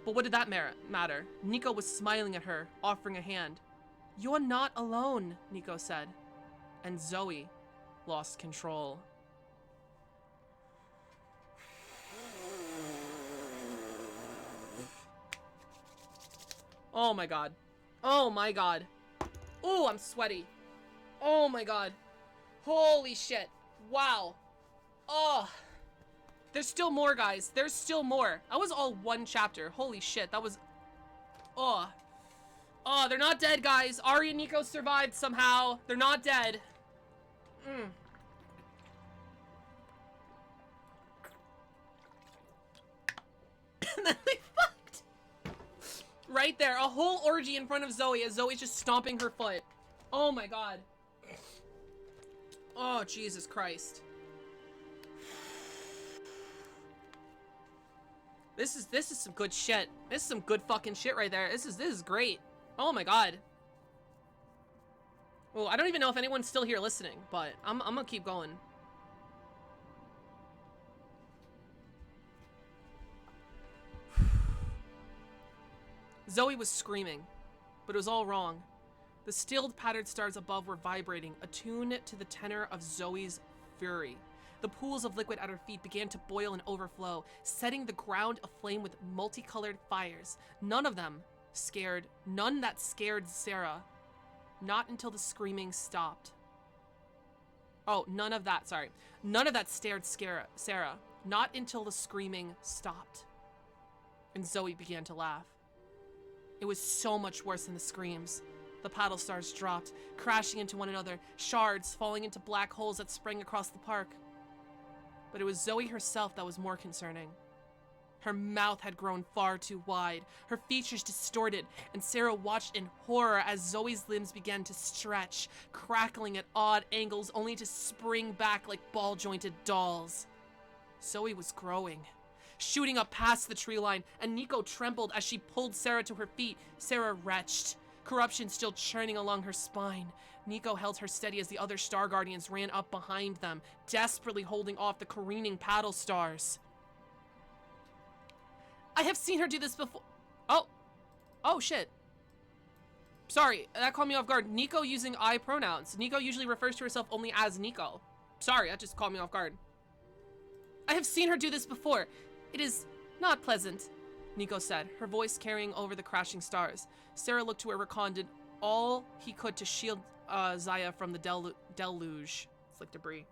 But what did that matter? Nico was smiling at her, offering a hand. You're not alone, Nico said. And Zoe lost control. Oh my god. Oh my god. Oh, I'm sweaty. Oh my god. Holy shit. Wow. Oh. There's still more, guys. There's still more. That was all one chapter. Holy shit. That was... Oh. Oh, they're not dead, guys. Ari and Nico survived somehow. They're not dead. right there. A whole orgy in front of Zoe as Zoe's just stomping her foot. Oh my god. Oh, Jesus Christ. This is some good shit. This is some good fucking shit right there. This is great. Oh my god. Well, I don't even know if anyone's still here listening, but I'm gonna keep going. Zoe was screaming, but it was all wrong. The stilled, patterned stars above were vibrating, attuned to the tenor of Zoe's fury. The pools of liquid at her feet began to boil and overflow, setting the ground aflame with multicolored fires. None that scared Sarah. Not until the screaming stopped. Oh, none of that scared Sarah. Not until the screaming stopped. And Zoe began to laugh. It was so much worse than the screams. The paddle stars dropped, crashing into one another, shards falling into black holes that sprang across the park. But it was Zoe herself that was more concerning. Her mouth had grown far too wide, her features distorted, and Sarah watched in horror as Zoe's limbs began to stretch, crackling at odd angles only to spring back like ball-jointed dolls. Zoe was growing, shooting up past the tree line, and Nico trembled as she pulled Sarah to her feet. Sarah retched, corruption still churning along her spine. Nico held her steady as the other Star Guardians ran up behind them, desperately holding off the careening paddle stars. I have seen her do this before. Oh shit. Sorry, that caught me off guard. Nico using I pronouns. Nico usually refers to herself only as Nico. Sorry, that just caught me off guard. I have seen her do this before. It is not pleasant, Nico said, her voice carrying over the crashing stars. Sarah looked to where Rakan did all he could to shield Zaya from the deluge. It's like debris.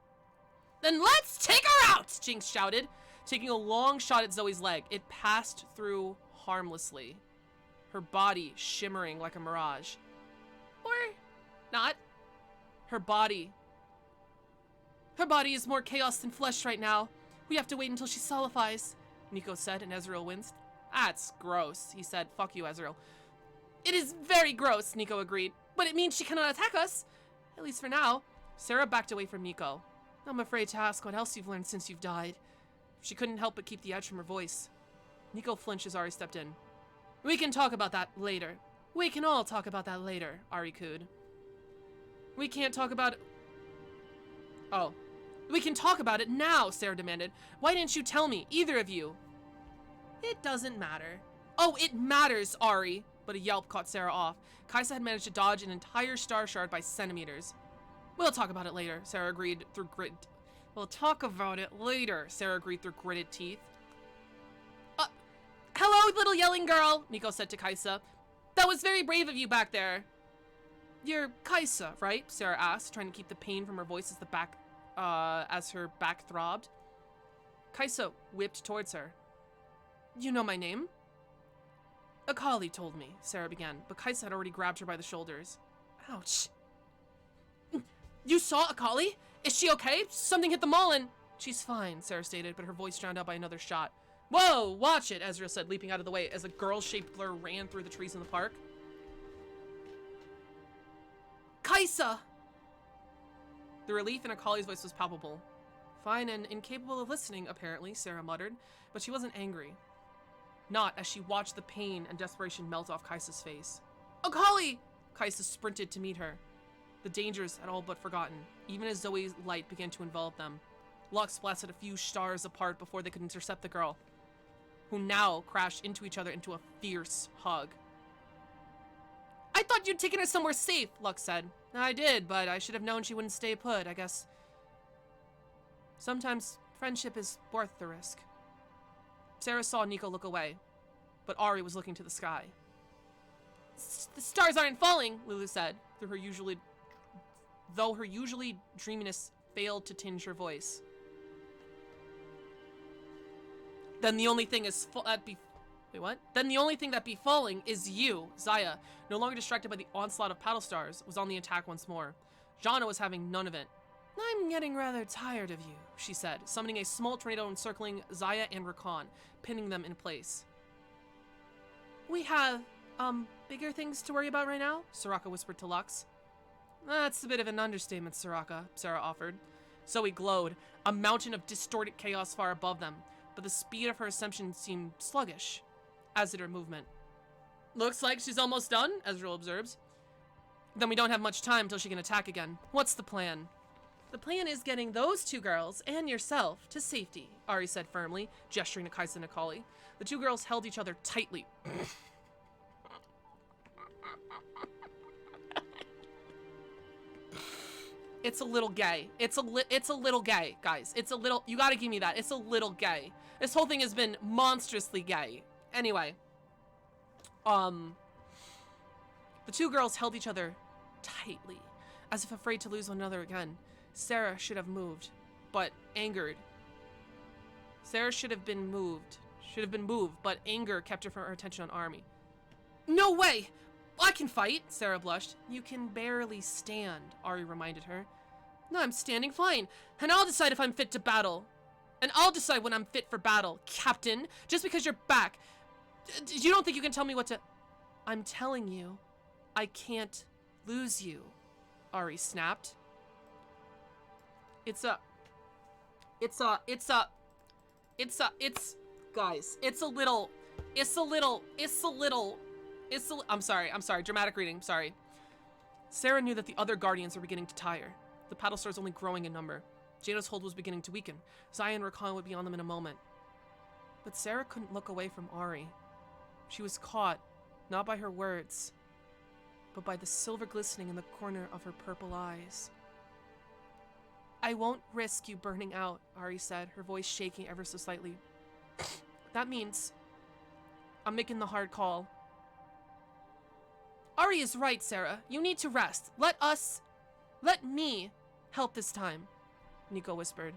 Then let's take her out, Jinx shouted, taking a long shot at Zoe's leg. It passed through harmlessly, her body shimmering like a mirage. Or not. Her body is more chaos than flesh right now. We have to wait until she solidifies, Nico said, and Ezreal winced. That's gross, he said. Fuck you, Ezreal. It is very gross, Nico agreed. But it means she cannot attack us. At least for now. Sarah backed away from Nico. I'm afraid to ask what else you've learned since you've died. She couldn't help but keep the edge from her voice. Nico flinched as Ari stepped in. We can talk about that later. We can all talk about that later, Ari cooed. We can't talk about it. Oh. We can talk about it now, Sarah demanded. Why didn't you tell me, either of you? It doesn't matter. Oh, it matters, Ari. But a yelp caught Sarah off. Kaisa had managed to dodge an entire star shard by centimeters. We'll talk about it later, Sarah agreed through grit. We'll talk about it later, Sarah agreed through gritted teeth. Hello, little yelling girl, Nico said to Kaisa. That was very brave of you back there. You're Kaisa, right? Sarah asked, trying to keep the pain from her voice as her back throbbed. Kaisa whipped towards her. You know my name? Akali told me, Sarah began, but Kaisa had already grabbed her by the shoulders. Ouch. You saw Akali? Is she okay? Something hit the mall and... She's fine, Sarah stated, but her voice drowned out by another shot. Whoa, watch it, Ezreal said, leaping out of the way as a girl-shaped blur ran through the trees in the park. Kaisa! The relief in Akali's voice was palpable. Fine and incapable of listening, apparently, Sarah muttered, but she wasn't angry. Not as she watched the pain and desperation melt off Kaisa's face. Akali! Kaisa sprinted to meet her. The dangers had all but forgotten, even as Zoe's light began to envelop them. Lux blasted a few stars apart before they could intercept the girl, who now crashed into each other into a fierce hug. I thought you'd taken her somewhere safe, Lux said. I did, but I should have known she wouldn't stay put, I guess. Sometimes friendship is worth the risk. Sarah saw Nico look away, but Ari was looking to the sky. The stars aren't falling, Lulu said, though her usually dreaminess failed to tinge her voice. Then the only thing that be falling is you, Zaya, no longer distracted by the onslaught of paddle stars, was on the attack once more. Janna was having none of it. I'm getting rather tired of you, she said, summoning a small tornado encircling Zaya and Rakan, pinning them in place. We have Bigger things to worry about right now? Soraka whispered to Lux. That's a bit of an understatement, Soraka, Sarah offered. Zoe glowed, a mountain of distorted chaos far above them, but the speed of her ascension seemed sluggish, as did her movement. Looks like she's almost done, Ezreal observes. Then we don't have much time till she can attack again. What's the plan? The plan is getting those two girls and yourself to safety, Ari said firmly, gesturing to Kaisa and Akali. The two girls held each other tightly. It's a little gay. It's a little gay, guys. It's a little, you gotta give me that. It's a little gay. This whole thing has been monstrously gay. Anyway. The two girls held each other tightly, as if afraid to lose one another again. Sarah should have moved, but angered. Sarah should have been moved, but anger kept her from her attention on Army. No way! I can fight, Sarah blushed. You can barely stand, Ari reminded her. No, I'm standing fine, and I'll decide if I'm fit to battle. And I'll decide when I'm fit for battle, Captain, just because you're back. You don't think you can tell me what to... I'm telling you, I can't lose you, Ari snapped. I'm sorry, dramatic reading, sorry. Sarah knew that the other guardians were beginning to tire. The paddle stars only growing in number. Jaina's hold was beginning to weaken. Zaya and Rakan would be on them in a moment. But Sarah couldn't look away from Ari. She was caught, not by her words, but by the silver glistening in the corner of her purple eyes. I won't risk you burning out, Ari said, her voice shaking ever so slightly. That means I'm making the hard call. Ari is right, Sarah. You need to rest. Let me help this time, Nico whispered.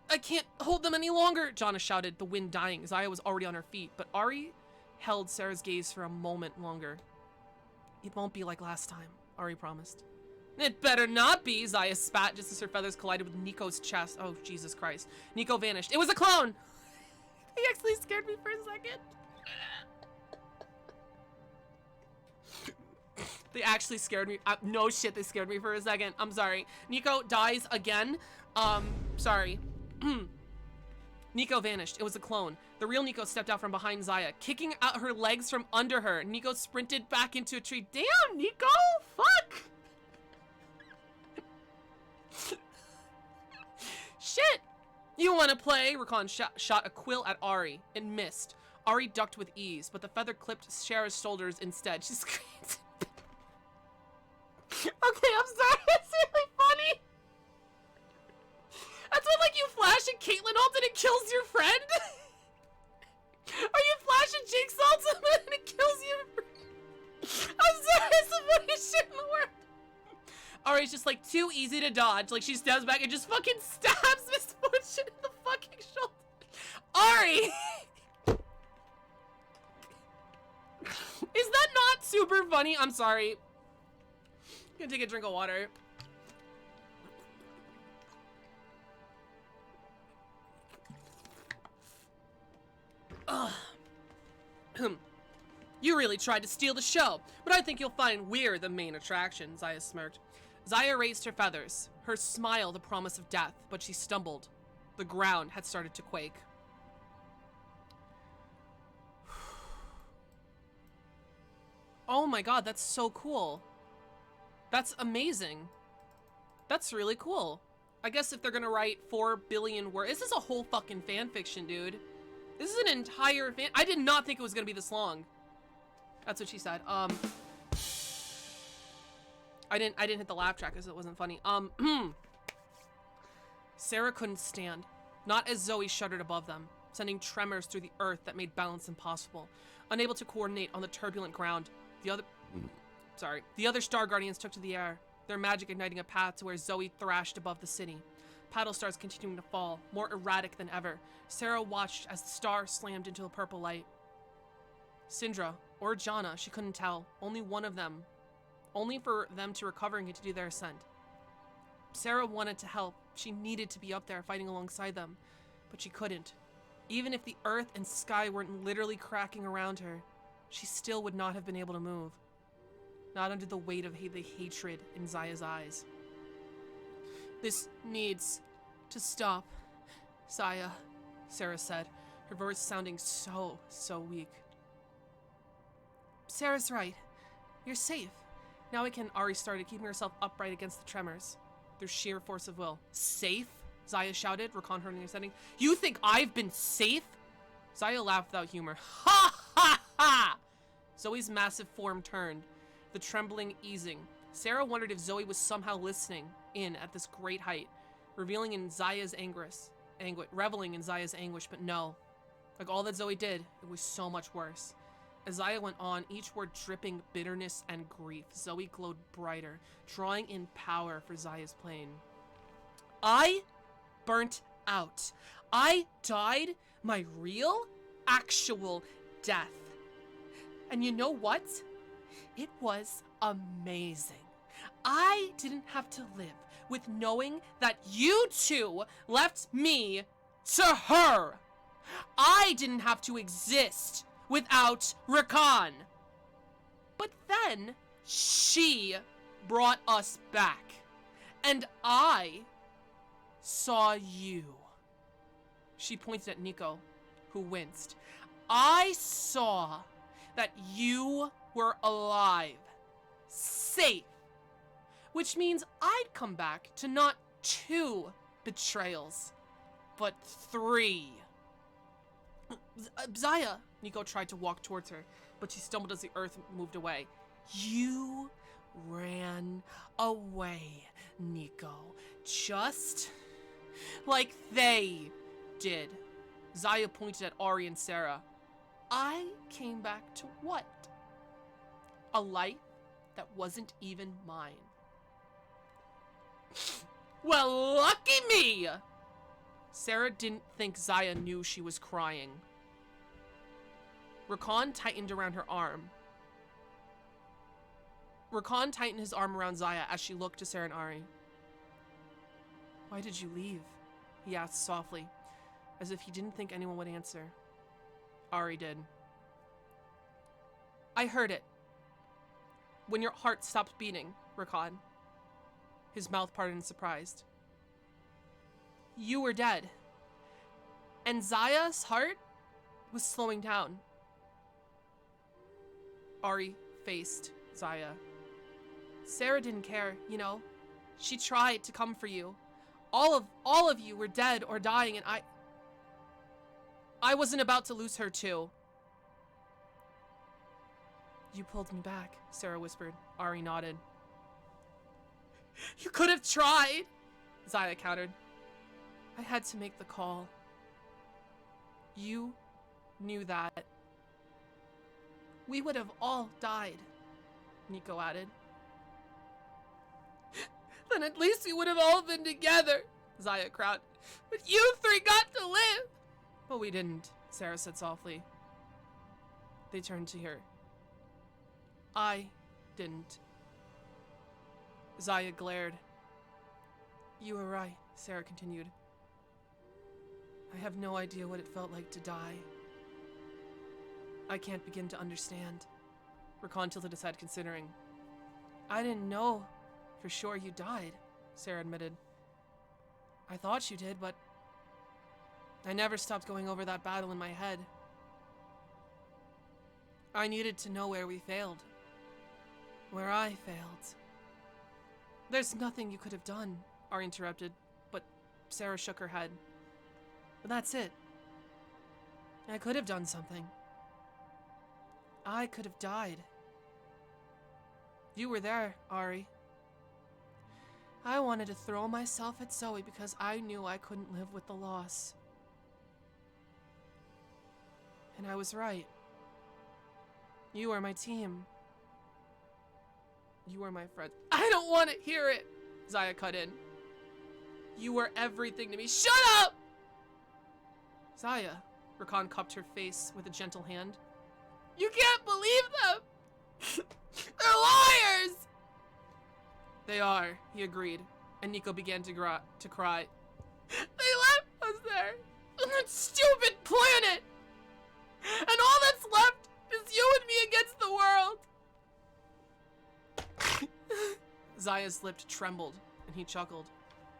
I can't hold them any longer, Jana shouted, the wind dying. Zaya was already on her feet, but Ari held Sarah's gaze for a moment longer. It won't be like last time, Ari promised. It better not be, Zaya spat just as her feathers collided with Nico's chest. Oh, Jesus Christ. Nico vanished. It was a clone! He actually scared me for a second. They actually scared me. No shit, they scared me for a second. I'm sorry. Nico dies again. Sorry. Nico vanished. It was a clone. The real Nico stepped out from behind Zaya, kicking out her legs from under her. Nico sprinted back into a tree. Damn, Nico! Fuck! Shit! You wanna play? Rakan shot a quill at Ari and missed. Ari ducked with ease, but the feather clipped Shara's shoulders instead. She screamed. Okay, I'm sorry. It's really funny. That's when, like, you flash and Caitlyn ult and it kills your friend? Or you flash and Jinx ult and it kills you? I'm sorry, it's the funniest shit in the world. Ari's just, like, too easy to dodge. Like, she steps back and just fucking stabs Miss Fortune in the fucking shoulder. Ari! Is that not super funny? I'm sorry. I'm gonna take a drink of water. Ugh. You really tried to steal the show, but I think you'll find we're the main attraction, Zaya smirked. Zaya raised her feathers, her smile the promise of death, but she stumbled. The ground had started to quake. Oh my god, that's so cool. That's amazing. That's really cool. I guess if they're gonna write 4 billion words, this is a whole fucking fan fiction, dude. This is an entire fan. I did not think it was gonna be this long. That's what she said. I didn't hit the laugh track because it wasn't funny. Sarah couldn't stand. Not as Zoe shuddered above them, sending tremors through the earth that made balance impossible. Unable to coordinate on the turbulent ground, the other Star Guardians took to the air, their magic igniting a path to where Zoe thrashed above the city. Paddle stars continuing to fall, more erratic than ever. Sarah watched as the star slammed into the purple light. Syndra, or Jana, she couldn't tell. Only one of them. Only for them to recover and get to do their ascent. Sarah wanted to help. She needed to be up there fighting alongside them. But she couldn't. Even if the earth and sky weren't literally cracking around her, she still would not have been able to move. Not under the weight of the hatred in Zaya's eyes. This needs to stop, Zaya, Sarah said, her voice sounding so weak. Sarah's right. You're safe. Now again, Ari started keeping herself upright against the tremors, through sheer force of will. Safe? Zaya shouted, Rakan heard in her setting. You think I've been safe? Zaya laughed without humor. Ha ha ha! Zoe's massive form turned, the trembling easing. Sarah wondered if Zoe was somehow listening in at this great height, reveling in Zaya's reveling in Zaya's anguish, but no. Like all that Zoe did, it was so much worse. As Zaya went on, each word dripping bitterness and grief, Zoe glowed brighter, drawing in power for Zaya's plane. I burnt out. I died my real, actual death. And you know what? It was amazing. I didn't have to live with knowing that you two left me to her. I didn't have to exist without Rakan. But then she brought us back, and I saw you. She pointed at Nico, who winced. I saw that you were alive, safe, which means I'd come back to not 2 betrayals, but 3. Zaya, Nico tried to walk towards her, but she stumbled as the earth moved away. You ran away, Nico, just like they did. Zaya pointed at Ari and Sarah. I came back to what? A life that wasn't even mine. Well, lucky me! Sarah didn't think Zaya knew she was crying. Rakan tightened around her arm. Rakan tightened his arm around Zaya as she looked to Sarah and Ari. Why did you leave? He asked softly, as if he didn't think anyone would answer. Ari did. I heard it. When your heart stopped beating, Rakan. His mouth parted in surprise. You were dead. And Zaya's heart was slowing down. Ari faced Zaya. Sarah didn't care, you know. She tried to come for you. All of you were dead or dying, and I wasn't about to lose her too. You pulled me back, Sarah whispered. Ari nodded. You could have tried, Zaya countered. I had to make the call. You knew that. We would have all died, Nico added. Then at least we would have all been together, Zaya cried. But you 3 got to live. But we didn't, Sarah said softly. They turned to her. I didn't. Zaya glared. You were right, Sarah continued. I have no idea what it felt like to die. I can't begin to understand. Rakan tilted his head, considering. I didn't know for sure you died, Sarah admitted. I thought you did, but I never stopped going over that battle in my head. I needed to know where we failed. Where I failed. There's nothing you could have done, Ari interrupted, but Sarah shook her head. But that's it. I could have done something. I could have died. You were there, Ari. I wanted to throw myself at Zoe because I knew I couldn't live with the loss. And I was right. You were my team. You were my friend. I don't want to hear it, Zaya cut in. You were everything to me. Shut up! Zaya, Rakan cupped her face with a gentle hand. You can't believe them! They're liars! They are, he agreed, and Nico began to cry. They left us there, on that stupid planet! And all that's left is you and me Zaya's lip trembled, and he chuckled.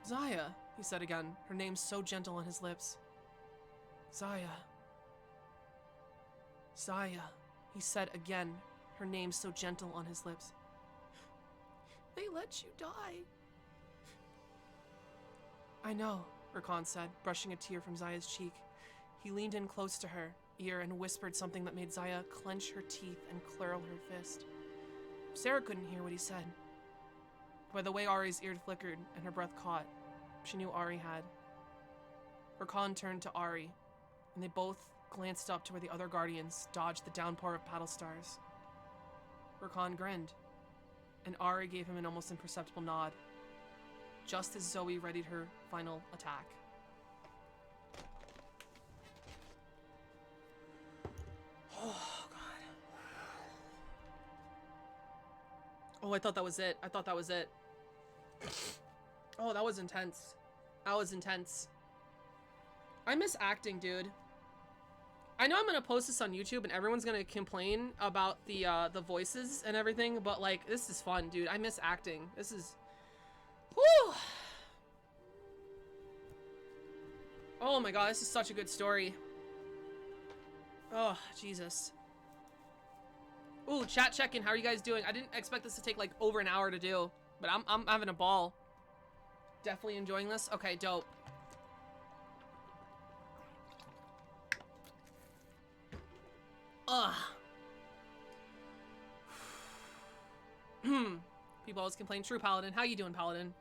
Zaya, he said again, her name so gentle on his lips. Zaya. Zaya, he said again, her name so gentle on his lips. They let you die. I know, Rakan said, brushing a tear from Zaya's cheek. He leaned in close to her ear and whispered something that made Zaya clench her teeth and curl her fist. Sarah couldn't hear what he said. By the way Ari's ear flickered and her breath caught, she knew Ari had. Rakan turned to Ari, and they both glanced up to where the other guardians dodged the downpour of paddle stars. Rakan grinned, and Ari gave him an almost imperceptible nod, just as Zoe readied her final attack. Oh, God. Oh, I thought that was it. I thought that was it. Oh, that was intense. That was intense. I miss acting, dude. I know I'm gonna post this on YouTube and everyone's gonna complain about the voices and everything, but like, this is fun, dude. I miss acting. This is... Whew! Oh my god, this is such a good story. Oh, Jesus. Ooh, chat check-in. How are you guys doing? I didn't expect this to take like over an hour to do, but I'm having a ball. Definitely enjoying this. Okay, dope. Ugh. People always complain. True Paladin. How you doing, Paladin?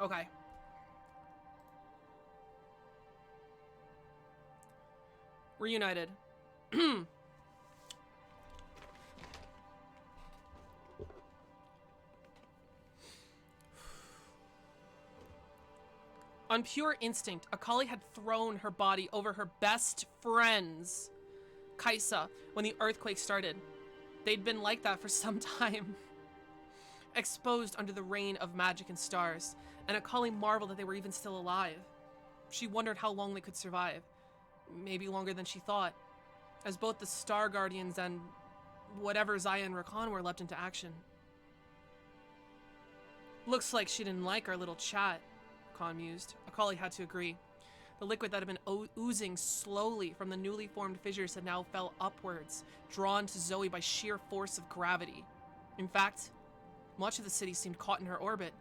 Okay. Reunited. On pure instinct, Akali had thrown her body over her best friend's, Kaisa, when the earthquake started. They'd been like that for some time. Exposed under the rain of magic and stars, and Akali marveled that they were even still alive. She wondered how long they could survive. Maybe longer than she thought, as both the Star Guardians and whatever Zaya and Rakan were leapt into action. Looks like she didn't like our little chat, Rakan mused. Akali had to agree. The liquid that had been oozing slowly from the newly formed fissures had now fell upwards, drawn to Zoe by sheer force of gravity. In fact, much of the city seemed caught in her orbit,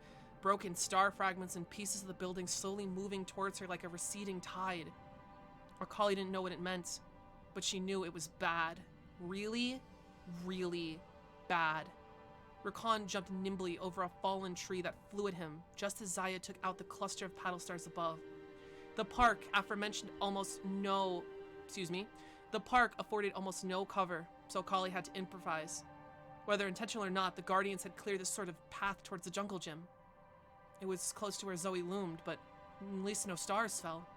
broken star fragments and pieces of the building slowly moving towards her like a receding tide. Akali didn't know what it meant, but she knew it was bad. Really, really bad. Rakan jumped nimbly over a fallen tree that flew at him, just as Zaya took out the cluster of paddle stars above. The park afforded almost no cover, so Akali had to improvise. Whether intentional or not, the Guardians had cleared this sort of path towards the jungle gym. It was close to where Zoe loomed, but at least no stars fell.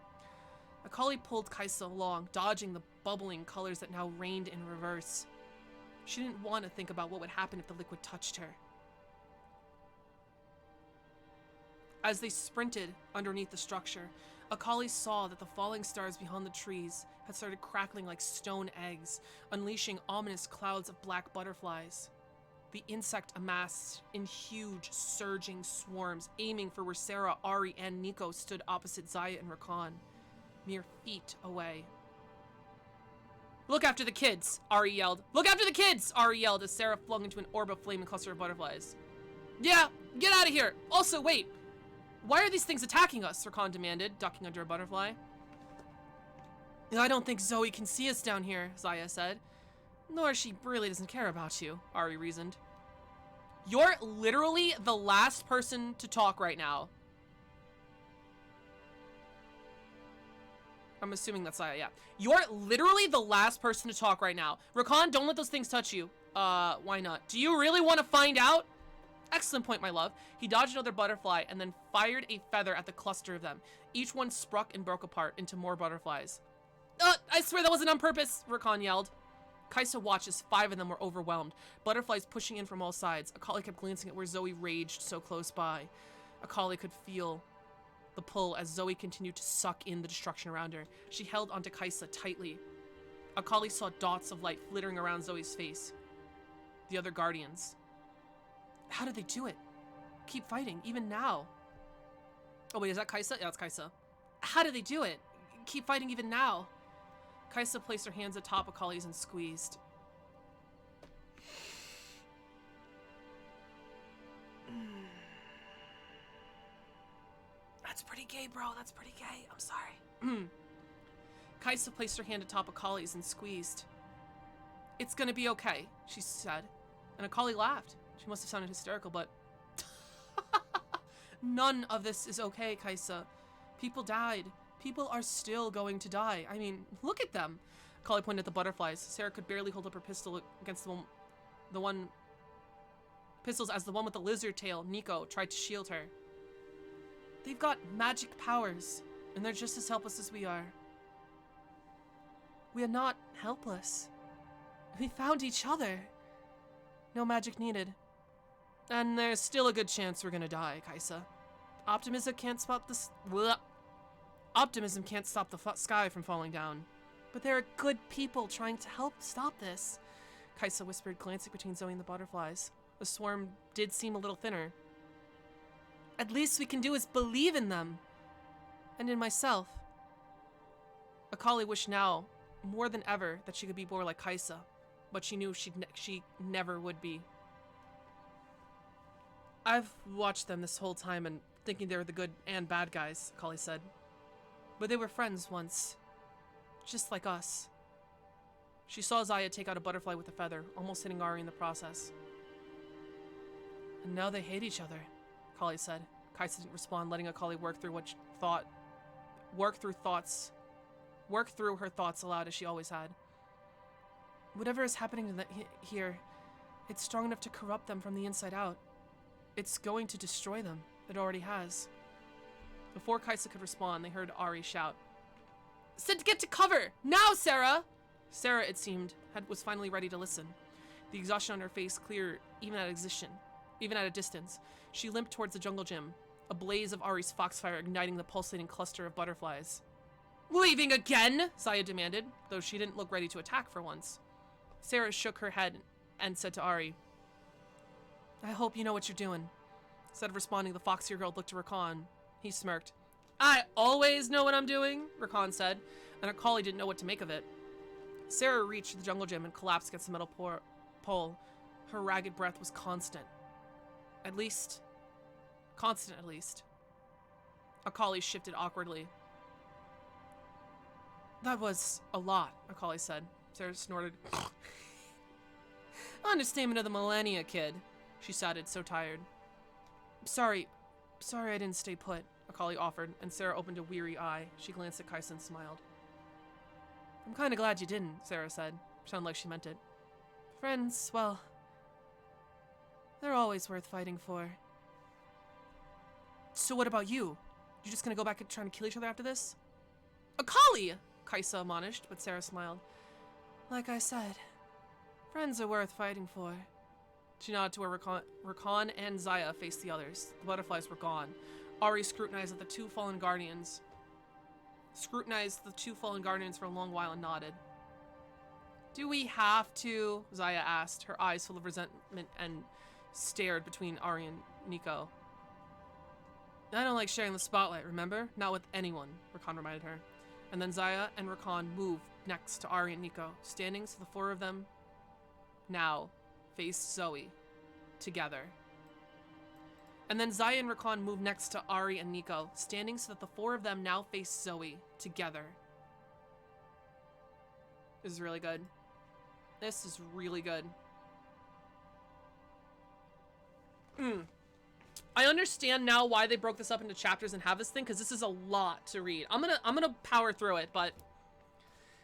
Akali pulled Kaisa along, dodging the bubbling colors that now rained in reverse. She didn't want to think about what would happen if the liquid touched her. As they sprinted underneath the structure, Akali saw that the falling stars behind the trees had started crackling like stone eggs, unleashing ominous clouds of black butterflies. The insect amassed in huge, surging swarms, aiming for where Sarah, Ari, and Nico stood opposite Zaya and Rakan, mere feet away. Look after the kids, Ari yelled. Look after the kids, Ari yelled as Sarah flung into an orb of flame and cluster of butterflies. Yeah, get out of here. Also, wait. Why are these things attacking us? Rakan demanded, ducking under a butterfly. I don't think Zoe can see us down here, Zaya said. Nor she really doesn't care about you, Ari reasoned. You're literally the last person to talk right now. I'm assuming that's Zaya, yeah. You're literally the last person to talk right now. Rakan, don't let those things touch you. Why not? Do you really want to find out? Excellent point, my love. He dodged another butterfly and then fired a feather at the cluster of them. Each one struck and broke apart into more butterflies. I swear that wasn't on purpose, Rakan yelled. Kaisa watched as 5 of them were overwhelmed, butterflies pushing in from all sides. Akali kept glancing at where Zoe raged so close by. Akali could feel the pull as Zoe continued to suck in the destruction around her. She held onto Kaisa tightly. Akali saw dots of light flittering around Zoe's face. the other guardians. How did they do it? Keep fighting, even now. Oh wait, is that Kaisa? Yeah, it's Kaisa. How did they do it? Keep fighting even now. Kaisa placed her hands atop Akali's and squeezed. That's pretty gay, bro. That's pretty gay. I'm sorry. Kaisa placed her hand atop Akali's and squeezed. It's gonna be okay, she said. And Akali laughed. She must have sounded hysterical, but... None of this is okay, Kaisa. People died. People are still going to die. I mean, look at them. Akali pointed at the butterflies. Sarah could barely hold up her pistol against pistols as the one with the lizard tail, Nico, tried to shield her. They've got magic powers, and they're just as helpless as we are. We are not helpless. We found each other. No magic needed. And there's still a good chance we're gonna die, Kaisa. Optimism can't stop Optimism can't stop the sky from falling down. But there are good people trying to help stop this, Kaisa whispered, glancing between Zoe and the butterflies. The swarm did seem a little thinner. At least we can do is believe in them. And in myself. Akali wished now, more than ever, that she could be more like Kaisa. But she knew she never would be. I've watched them this whole time and thinking they were the good and bad guys, Akali said. But they were friends once. Just like us. She saw Zaya take out a butterfly with a feather, almost hitting Ari in the process. And now they hate each other, Akali said. Kaisa didn't respond, letting Akali work through her thoughts aloud as she always had. Whatever is happening here, it's strong enough to corrupt them from the inside out. It's going to destroy them. It already has. Before Kaisa could respond, they heard Ari shout. Said to get to cover! Now, Sarah! Sarah, it seemed, was finally ready to listen. The exhaustion on her face clear even at a distance. She limped towards the jungle gym, a blaze of Ari's foxfire igniting the pulsating cluster of butterflies. Leaving again? Zaya demanded, though she didn't look ready to attack for once. Sarah shook her head and said to Ari, I hope you know what you're doing. Instead of responding, the foxier girl looked to Rakan. He smirked. I always know what I'm doing, Rakan said, and Akali didn't know what to make of it. Sarah reached the jungle gym and collapsed against the metal pole. Her ragged breath was constant. Constant at least. Akali shifted awkwardly. That was a lot, Akali said. Sarah snorted. Understatement of the millennia, kid. She sounded so tired. Sorry I didn't stay put, Akali offered, and Sarah opened a weary eye. She glanced at Kaisa and smiled. I'm kinda glad you didn't, Sarah said. Sounded like she meant it. Friends, well, they're always worth fighting for. So what about you? You just gonna go back and trying to kill each other after this? Akali! Kaisa admonished, but Sarah smiled. Like I said, friends are worth fighting for. She nodded to where Rakan and Zaya faced the others. The butterflies were gone. Ari scrutinized the two fallen guardians for a long while and nodded. Do we have to? Zaya asked, her eyes full of resentment, and stared between Ari and Nico. I don't like sharing the spotlight, remember? Not with anyone, Rakan reminded her. And then Zaya and Rakan moved next to Ari and Nico, standing so the four of them now faced Zoe together. And then Zaya and Rakan moved next to Ari and Nico, standing so that the four of them now faced Zoe together. This is really good. This is really good. I understand now why they broke this up into chapters and have this thing, because this is a lot to read. I'm gonna power through it, but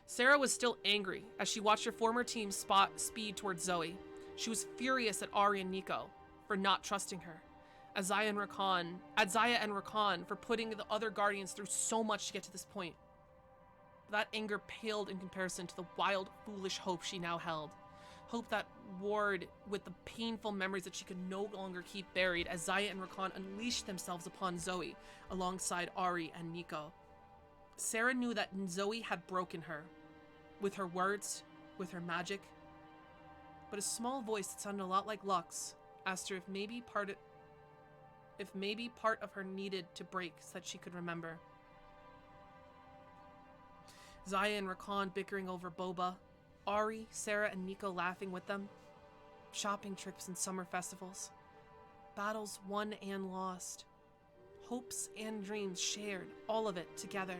Sarah was still angry as she watched her former team speed towards Zoe. She was furious at Ari and Nico for not trusting her, at Zaya and Rakan for putting the other guardians through so much to get to this point. That anger paled in comparison to the wild, foolish hope she now held. Hope that warred with the painful memories that she could no longer keep buried as Zaya and Rakan unleashed themselves upon Zoe alongside Ari and Nico. Sarah knew that Zoe had broken her, with her words, with her magic, but a small voice that sounded a lot like Lux asked her if maybe part of her needed to break so that she could remember. Zaya and Rakan bickering over boba, Ari, Sarah, and Nico laughing with them, shopping trips and summer festivals, battles won and lost, hopes and dreams shared, all of it together.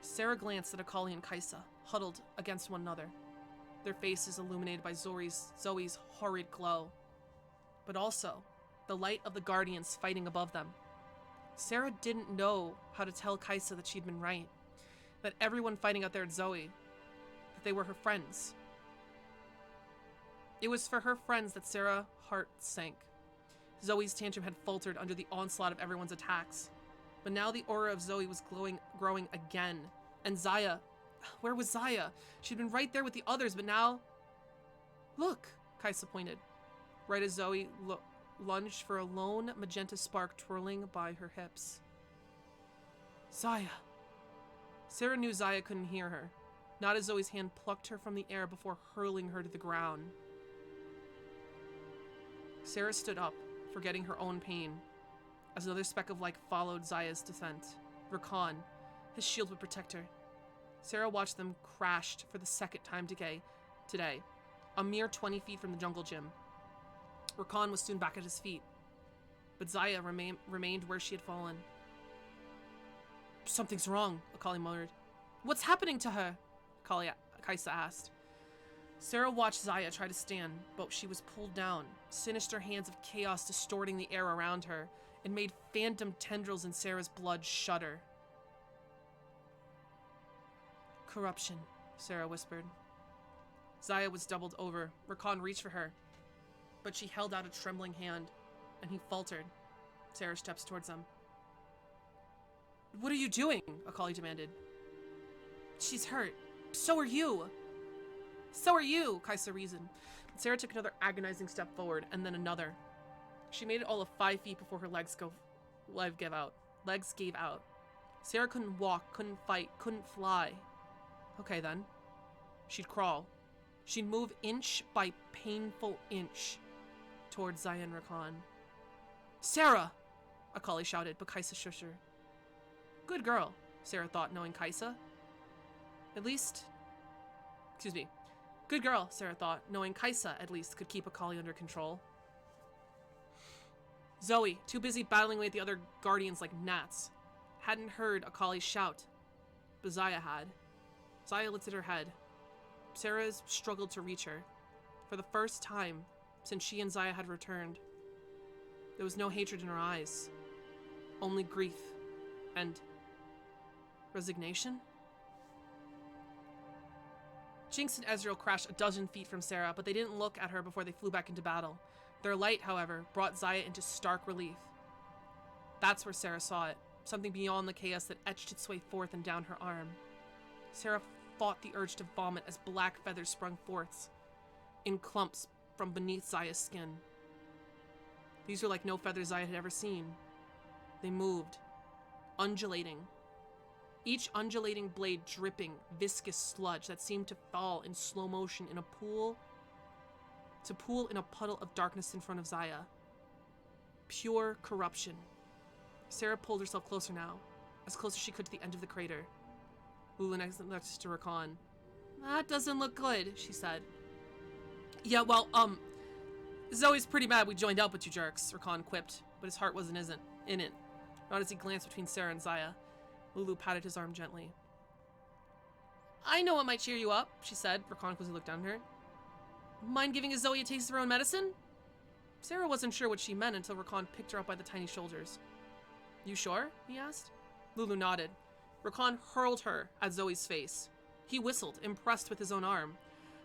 Sarah glanced at Akali and Kaisa, huddled against one another, their faces illuminated by Zoe's horrid glow, but also the light of the Guardians fighting above them. Sarah didn't know how to tell Kaisa that she'd been right, that everyone fighting out there at Zoe, that they were her friends. It was for her friends that Sarah's heart sank. Zoe's tantrum had faltered under the onslaught of everyone's attacks, but now the aura of Zoe was growing again. And Zaya, where was Zaya? She'd been right there with the others, but now... Look, Kaisa pointed, right as Zoe lunged for a lone magenta spark twirling by her hips. Zaya. Sarah knew Zaya couldn't hear her, not as Zoe's hand plucked her from the air before hurling her to the ground. Sarah stood up, forgetting her own pain, as another speck of light followed Zaya's descent. Rakan, his shield would protect her. Sarah watched them crashed for the second time today, a mere 20 feet from the jungle gym. Rakan was soon back at his feet, but Zaya remained where she had fallen. Something's wrong, Akali muttered. What's happening to her? Kaisa asked. Sarah watched Zaya try to stand, but she was pulled down, sinister hands of chaos distorting the air around her, and made phantom tendrils in Sarah's blood shudder. Corruption, Sarah whispered. Zaya was doubled over. Rakan reached for her, but she held out a trembling hand, and he faltered. Sarah steps towards them. What are you doing? Akali demanded. She's hurt. So are you. So are you, Kaisa reasoned. Sarah took another agonizing step forward, and then another. She made it all of 5 feet before her legs gave out. Sarah couldn't walk, couldn't fight, couldn't fly. Okay then. She'd crawl. She'd move inch by painful inch towards Zaya and Rakan. Sarah! Akali shouted, but Kaisa shushed her. Good girl, Sarah thought, knowing Kaisa. Good girl, Sarah thought, knowing Kaisa, at least, could keep Akali under control. Zoe, too busy battling away at the other guardians like gnats, hadn't heard Akali shout, but Zaya had. Zaya lifted her head. Sarah struggled to reach her. For the first time since she and Zaya had returned, there was no hatred in her eyes, only grief and resignation. Jinx and Ezreal crashed a dozen feet from Sarah, but they didn't look at her before they flew back into battle. Their light, however, brought Zaya into stark relief. That's where Sarah saw it, something beyond the chaos that etched its way forth and down her arm. Sarah fought the urge to vomit as black feathers sprung forth in clumps from beneath Zaya's skin. These were like no feathers Zaya had ever seen. They moved, undulating, each undulating blade dripping viscous sludge that seemed to fall in slow motion in a pool in a puddle of darkness in front of Zaya. Pure corruption. Sarah pulled herself closer now, as close as she could to the end of the crater. Lulu next to Rakan. That doesn't look good, she said. Yeah, well, Zoe's pretty mad we joined up with you jerks, Rakan quipped, but his heart wasn't in it. Not as he glanced between Sarah and Zaya. Lulu patted his arm gently. I know what might cheer you up, she said. Rakan quickly looked down at her. Mind giving Zoe a taste of her own medicine? Sarah wasn't sure what she meant until Rakan picked her up by the tiny shoulders. You sure? He asked. Lulu nodded. Rakan hurled her at Zoe's face. He whistled, impressed with his own arm.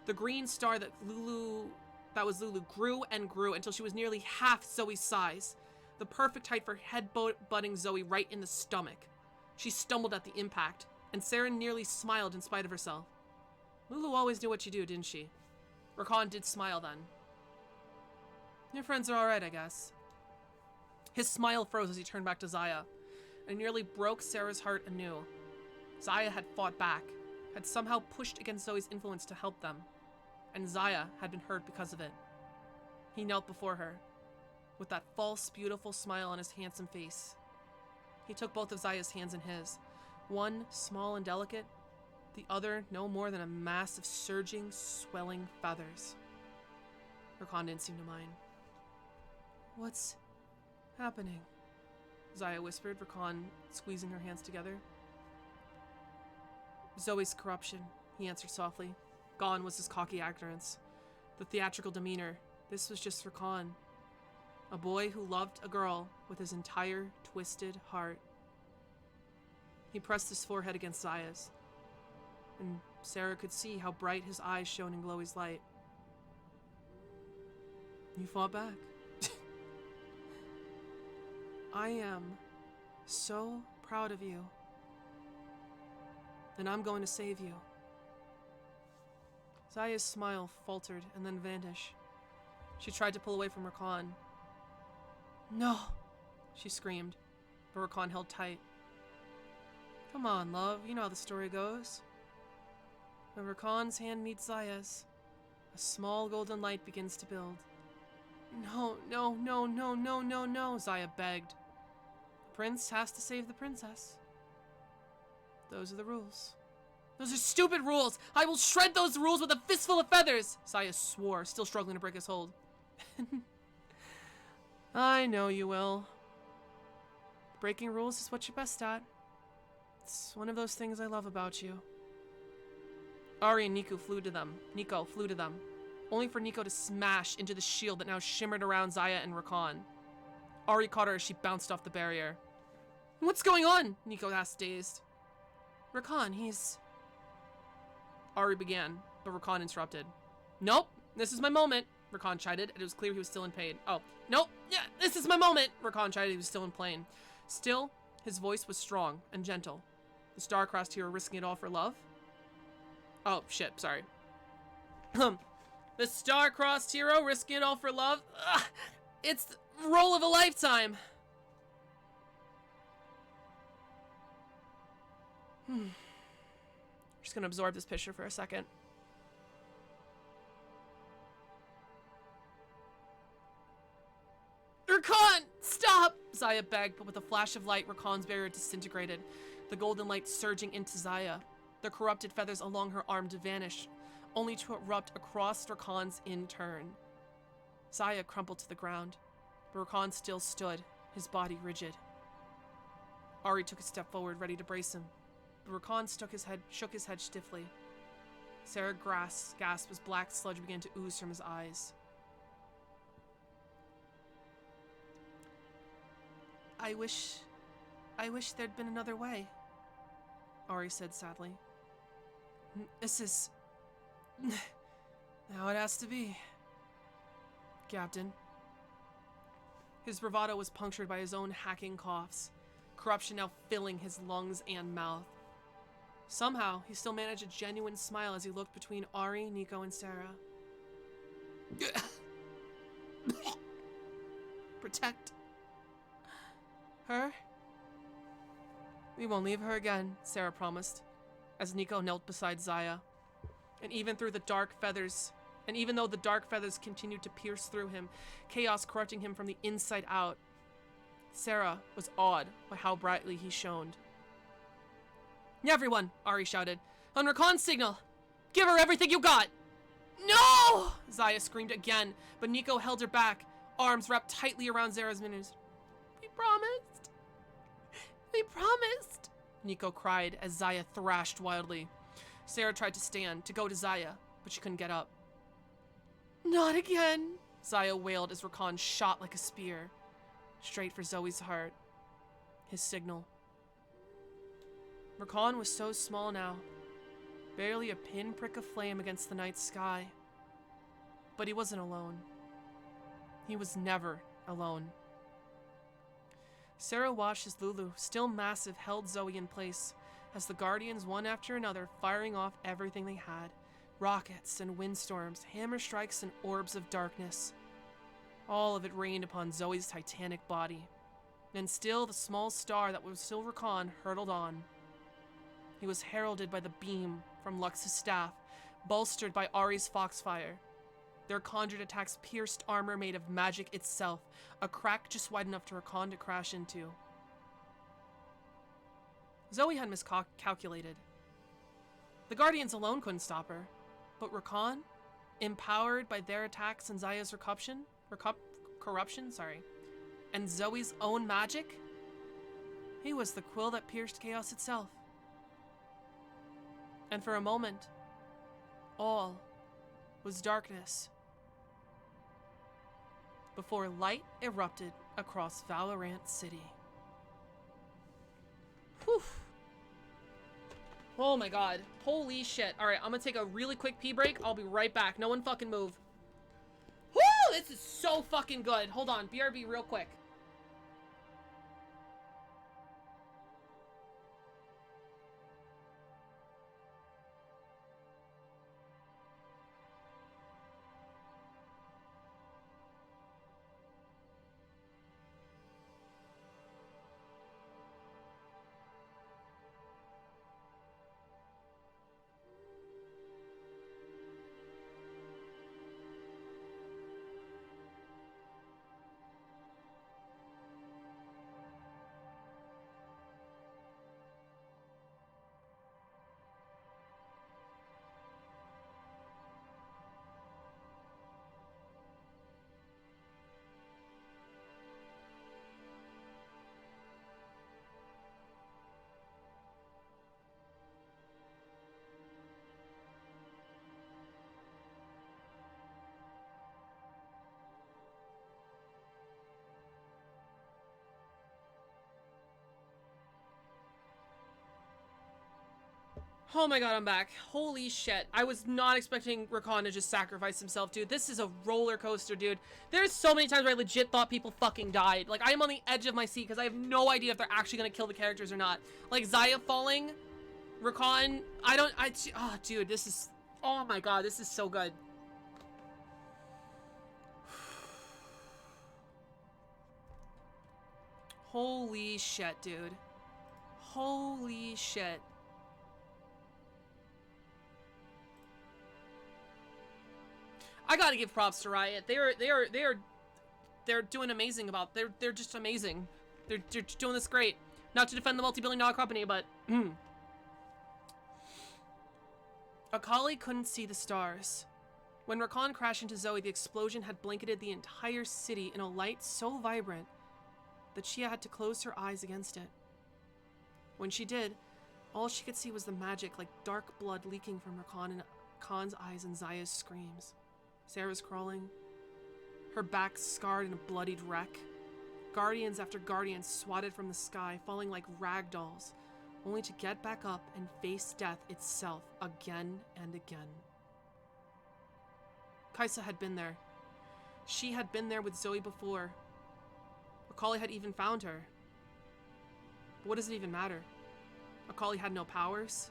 The green star that was Lulu grew and grew until she was nearly half Zoe's size. The perfect height for head-butting Zoe right in the stomach. She stumbled at the impact, and Sarah nearly smiled in spite of herself. Lulu always knew what you do, didn't she? Rakan did smile then. Your friends are alright, I guess. His smile froze as he turned back to Zaya, and nearly broke Sarah's heart anew. Zaya had fought back, had somehow pushed against Zoe's influence to help them. and Zaya had been hurt because of it. He knelt before her, with that false, beautiful smile on his handsome face. He took both of Zaya's hands in his, one small and delicate, the other no more than a mass of surging, swelling feathers. Rakan didn't seem to mind. "What's happening?" Zaya whispered, Rakan squeezing her hands together. "Zoe's corruption," he answered softly. Gone was his cocky ignorance, the theatrical demeanor. This was just Rakan, a boy who loved a girl with his entire twisted heart. He pressed his forehead against Zaya's, and Sarah could see how bright his eyes shone in Glowy's light. "You fought back." "I am so proud of you, and I'm going to save you." Zaya's smile faltered and then vanished. She tried to pull away from Rakan. "No," she screamed, but Rakan held tight. "Come on, love, you know how the story goes." When Rakan's hand meets Zaya's, a small golden light begins to build. "No, no, no, no, no, no, no," Zaya begged. "The prince has to save the princess. Those are the rules." "Those are stupid rules! I will shred those rules with a fistful of feathers!" Zaya swore, still struggling to break his hold. "I know you will. Breaking rules is what you're best at. It's one of those things I love about you." Ari and Nico flew to them, only for Nico to smash into the shield that now shimmered around Zaya and Rakan. Ari caught her as she bounced off the barrier. "What's going on?" Nico asked, dazed. "Rakan, he's..." Ari began, but Rakan interrupted. "Nope, this is my moment," Rakan chided, and it was clear he was still in pain. "Oh, nope, yeah, this is my moment," Rakan chided, he was still in pain. Still, his voice was strong and gentle. The star-crossed hero risking it all for love? Oh, shit, sorry. The star-crossed hero risking it all for love? Ugh, it's the role of a lifetime. Just gonna absorb this picture for a second. "Rakan, stop!" Zaya begged, but with a flash of light, Rakan's barrier disintegrated, the golden light surging into Zaya. The corrupted feathers along her arm vanished, only to erupt across Rakan's in turn. Zaya crumpled to the ground, but Rakan still stood, his body rigid. Ari took a step forward, ready to brace him, but Rakan shook his head stiffly. Sarah gasped as black sludge began to ooze from his eyes. I wish there'd been another way," Ari said sadly. "This is how it has to be, Captain." His bravado was punctured by his own hacking coughs, corruption now filling his lungs and mouth. Somehow, he still managed a genuine smile as he looked between Ari, Nico, and Sarah. "Protect her? We won't leave her again," Sarah promised, as Nico knelt beside Zaya. And even though the dark feathers continued to pierce through him, chaos corrupting him from the inside out, Sarah was awed by how brightly he shone. "Everyone," Ari shouted, "on Rakan's signal! Give her everything you got!" "No!" Zaya screamed again, but Nico held her back, arms wrapped tightly around Zara's minis. "We promised! We promised!" Nico cried as Zaya thrashed wildly. Sarah tried to stand, to go to Zaya, but she couldn't get up. "Not again!" Zaya wailed as Rakan shot like a spear, straight for Zoe's heart. His signal. Rakan was so small now, barely a pinprick of flame against the night sky. But he wasn't alone. He was never alone. Sarah watched as Lulu, still massive, held Zoe in place, as the Guardians, one after another, firing off everything they had. Rockets and windstorms, hammer strikes and orbs of darkness. All of it rained upon Zoe's titanic body. And still the small star that was still Rakan hurtled on. He was heralded by the beam from Lux's staff, bolstered by Ari's foxfire. Their conjured attacks pierced armor made of magic itself, a crack just wide enough for Rakan to crash into. Zoe had miscalculated. The Guardians alone couldn't stop her, but Rakan, empowered by their attacks and Zaya's corruption, and Zoe's own magic, he was the quill that pierced chaos itself. And for a moment, all was darkness, before light erupted across Valorant City. Whew. Oh my god. Holy shit. Alright, I'm gonna take a really quick pee break. I'll be right back. No one fucking move. Woo! This is so fucking good. Hold on. BRB real quick. Oh my god, I'm back. Holy shit. I was not expecting Rakan to just sacrifice himself, dude. This is a roller coaster, dude. There's so many times where I legit thought people fucking died. Like, I am on the edge of my seat because I have no idea if they're actually gonna kill the characters or not. Like, Zaya falling, Rakan, oh, dude, this is, oh my god, this is so good. Holy shit, dude. Holy shit. I gotta give props to Riot. They're doing amazing they're just amazing. They're doing this great. Not to defend the multi-billion-dollar company, but Akali couldn't see the stars. When Rakan crashed into Zoe, the explosion had blanketed the entire city in a light so vibrant that she had to close her eyes against it. When she did, all she could see was the magic, like dark blood leaking from Rakan's eyes and Zaya's screams. Sarah's crawling, her back scarred in a bloodied wreck. Guardians after guardians swatted from the sky, falling like rag dolls, only to get back up and face death itself again and again. Kaisa had been there. She had been there with Zoe before. Akali had even found her. But what does it even matter? Akali had no powers.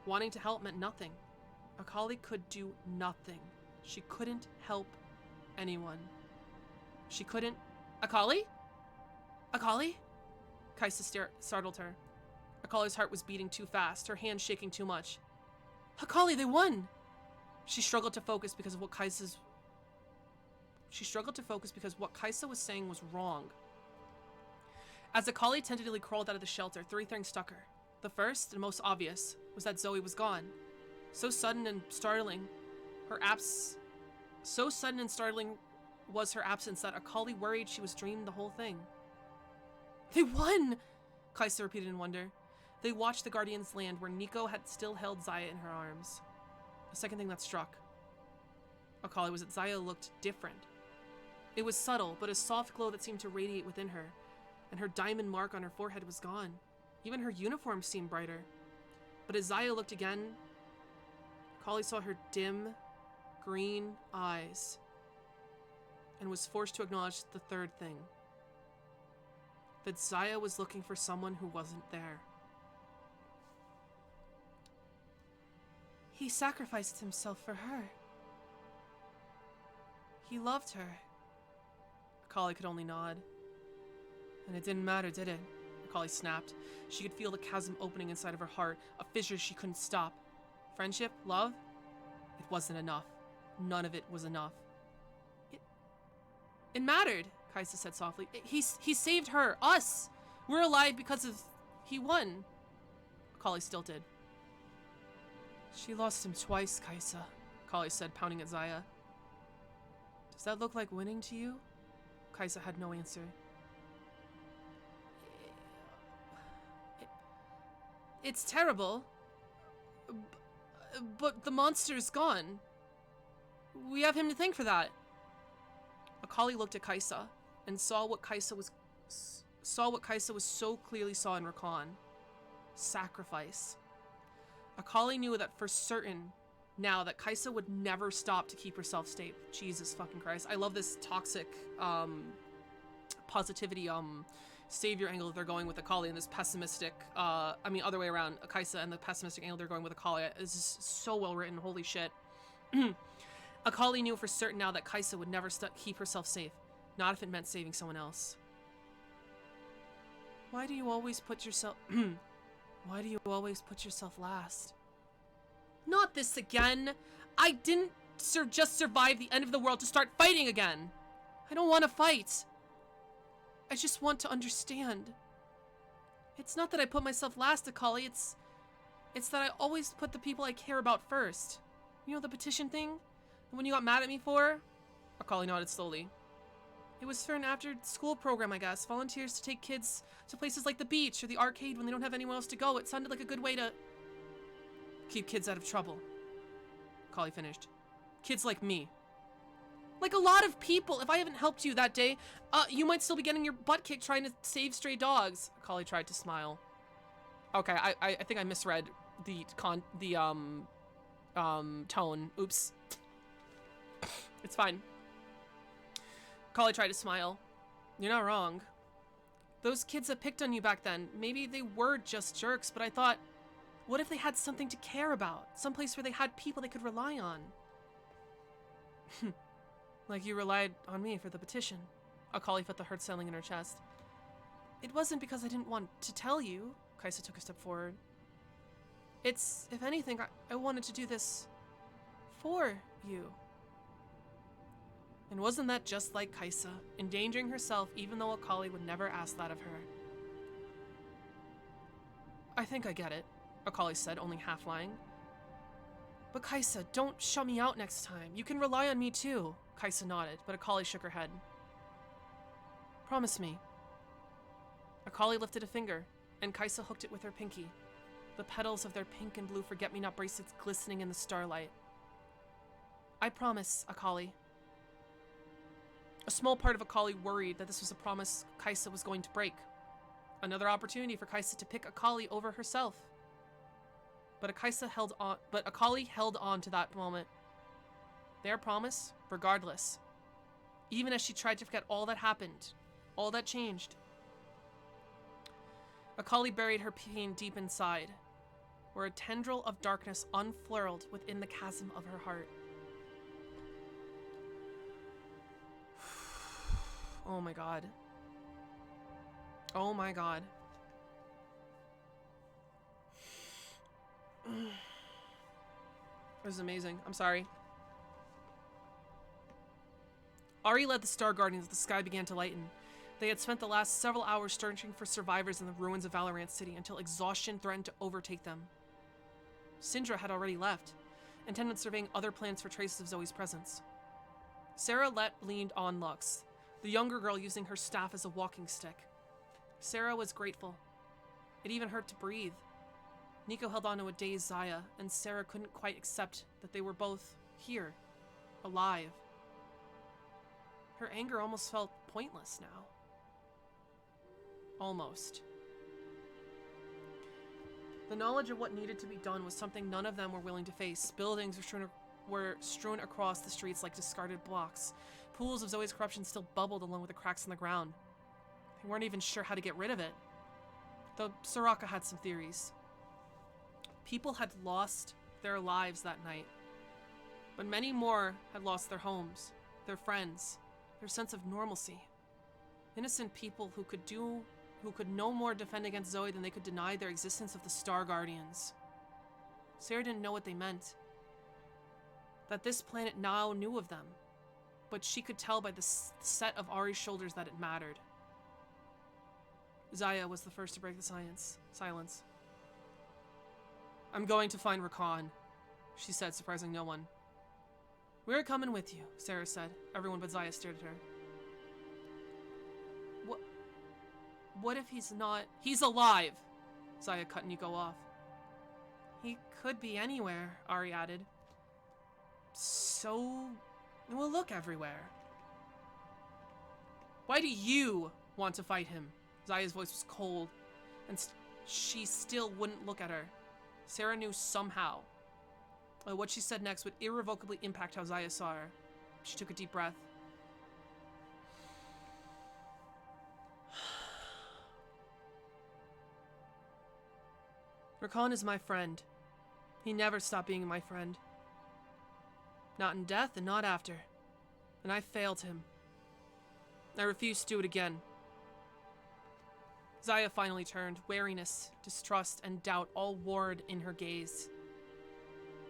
Wanting to help meant nothing. Akali could do nothing. She couldn't help anyone. She couldn't... Akali? Akali? Kaisa startled her. Akali's heart was beating too fast, her hands shaking too much. Akali, they won! She struggled to focus because what Kaisa was saying was wrong. As Akali tentatively crawled out of the shelter, three things struck her. The first, and most obvious, was that Zoe was gone. So sudden and startling was her absence that Akali worried she was dreaming the whole thing. They won! Kaisa repeated in wonder. They watched the Guardians land where Nico had still held Zaya in her arms. The second thing that struck Akali was that Zaya looked different. It was subtle, but a soft glow that seemed to radiate within her, and her diamond mark on her forehead was gone. Even her uniform seemed brighter. But as Zaya looked again, Akali saw her dim, green eyes, and was forced to acknowledge the third thing. That Zaya was looking for someone who wasn't there. He sacrificed himself for her. He loved her. Akali could only nod. And it didn't matter, did it? Akali snapped. She could feel the chasm opening inside of her heart, a fissure she couldn't stop. Friendship? Love? It wasn't enough. None of it was enough. It mattered, Kaisa said softly. He saved her, us. We're alive because of he won. Akali stilted. She lost him twice, Kaisa, Akali said, pounding at Zaya. Does that look like winning to you? Kaisa had no answer. It's terrible. But the monster's gone. We have him to thank for that. Akali looked at Kaisa and saw what Kaisa was so clearly saw in Rakan. Sacrifice. Akali knew that for certain now that Kaisa would never stop to keep herself safe. Jesus fucking Christ. I love this toxic positivity savior angle that they're going with Akali, and this pessimistic other way around, Kaisa and the pessimistic angle they're going with Akali is just so well written. Holy shit. Akali knew for certain now that Kaisa would never keep herself safe, not if it meant saving someone else. Why do you always put yourself last? Not this again. I didn't just survive the end of the world to start fighting again. I don't want to fight. I just want to understand. It's not that I put myself last, Akali. It's that I always put the people I care about first. You know the petition thing? The one you got mad at me for? Akali nodded slowly. It was for an after-school program, I guess. Volunteers to take kids to places like the beach or the arcade when they don't have anywhere else to go. It sounded like a good way to keep kids out of trouble. Akali finished. Kids like me. Like a lot of people. If I haven't helped you that day, you might still be getting your butt kicked trying to save stray dogs. Akali tried to smile. Okay, I think I misread the tone. Oops. It's fine. Akali tried to smile. You're not wrong. Those kids that picked on you back then, maybe they were just jerks, but I thought, what if they had something to care about? Someplace where they had people they could rely on. Like you relied on me for the petition. Akali felt the hurt settling in her chest. It wasn't because I didn't want to tell you. Kaisa took a step forward. It's, if anything, I wanted to do this for you. And wasn't that just like Kaisa, endangering herself even though Akali would never ask that of her? I think I get it, Akali said, only half lying. But Kaisa, don't shut me out next time. You can rely on me too. Kaisa nodded, but Akali shook her head. Promise me. Akali lifted a finger, and Kaisa hooked it with her pinky, the petals of their pink and blue forget-me-not bracelets glistening in the starlight. I promise, Akali. A small part of Akali worried that this was a promise Kaisa was going to break. Another opportunity for Kaisa to pick Akali over herself. But Akali held on to that moment. Their promise, regardless. Even as she tried to forget all that happened, all that changed. Akali buried her pain deep inside, where a tendril of darkness unfurled within the chasm of her heart. Oh my god. Oh my god. This is amazing. I'm sorry. Ari led the Star Guardians as the sky began to lighten. They had spent the last several hours searching for survivors in the ruins of Valorant City until exhaustion threatened to overtake them. Syndra had already left, intent on surveying other planets for traces of Zoe's presence. Sarah leaned on Lux, the younger girl using her staff as a walking stick. Sarah was grateful. It even hurt to breathe. Nico held on to a dazed Zaya, and Sarah couldn't quite accept that they were both here, alive. Her anger almost felt pointless now. Almost. The knowledge of what needed to be done was something none of them were willing to face. Buildings were strewn across the streets like discarded blocks. Pools of Zoe's corruption still bubbled along with the cracks in the ground. They weren't even sure how to get rid of it. Though Soraka had some theories. People had lost their lives that night, but many more had lost their homes, their friends, their sense of normalcy. Innocent people who could no more defend against Zoe than they could deny their existence of the Star Guardians. Sarah didn't know what they meant. that this planet now knew of them, but she could tell by the set of Ari's shoulders that it mattered. Zaya was the first to break the silence. I'm going to find Rakan, she said, surprising no one. We're coming with you, Sarah said. Everyone but Zaya stared at her. What if he's not? He's alive! Zaya cut Nico off. He could be anywhere, Ari added. So, we'll look everywhere. Why do you want to fight him? Zaya's voice was cold, and she still wouldn't look at her. Sarah knew somehow what she said next would irrevocably impact how Zaya saw her. She took a deep breath. Rakan is my friend. He never stopped being my friend. Not in death and not after. And I failed him. I refuse to do it again. Zaya finally turned, wariness, distrust, and doubt all warred in her gaze.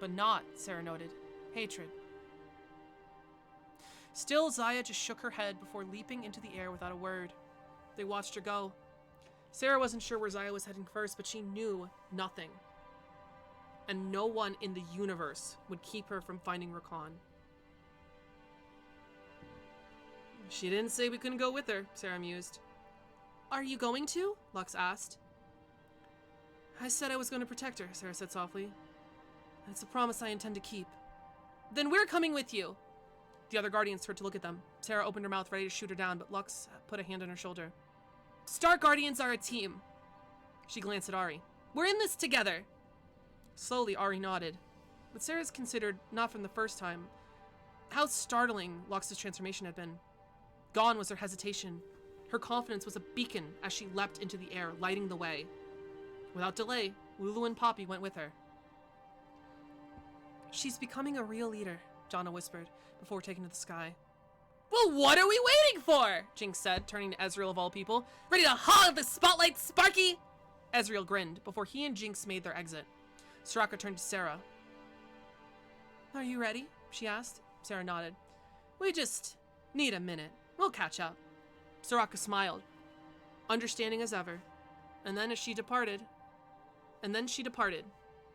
But not, Sarah noted, hatred. Still, Zaya just shook her head before leaping into the air without a word. They watched her go. Sarah wasn't sure where Zaya was heading first, but she knew nothing. And no one in the universe would keep her from finding Rakan. She didn't say we couldn't go with her, Sarah mused. Are you going to? Lux asked. I said I was going to protect her, Sarah said softly. It's a promise I intend to keep. Then we're coming with you. The other guardians turned to look at them. Sarah opened her mouth ready to shoot her down, but Lux put a hand on her shoulder. Star Guardians are a team. She glanced at Ari. We're in this together. Slowly, Ari nodded. But Sarah's considered, not from the first time, how startling Lux's transformation had been. Gone was her hesitation. Her confidence was a beacon as she leapt into the air, lighting the way. Without delay, Lulu and Poppy went with her. She's becoming a real leader, Jonna whispered, before taking to the sky. Well, what are we waiting for? Jinx said, turning to Ezreal of all people. Ready to hog the spotlight, Sparky? Ezreal grinned before he and Jinx made their exit. Soraka turned to Sarah. Are you ready? She asked. Sarah nodded. We just need a minute. We'll catch up. Soraka smiled, understanding as ever. And then she departed,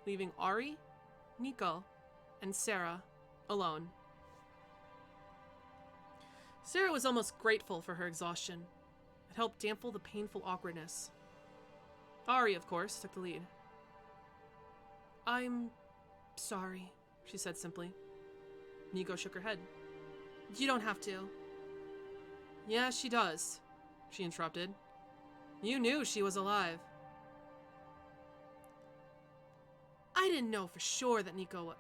leaving Ari, Nico, and Sarah alone. Sarah was almost grateful for her exhaustion. It helped dampen the painful awkwardness. Ari, of course, took the lead. I'm sorry, she said simply. Nico shook her head. You don't have to. Yeah, she does, she interrupted. You knew she was alive. I didn't know for sure that Nico was.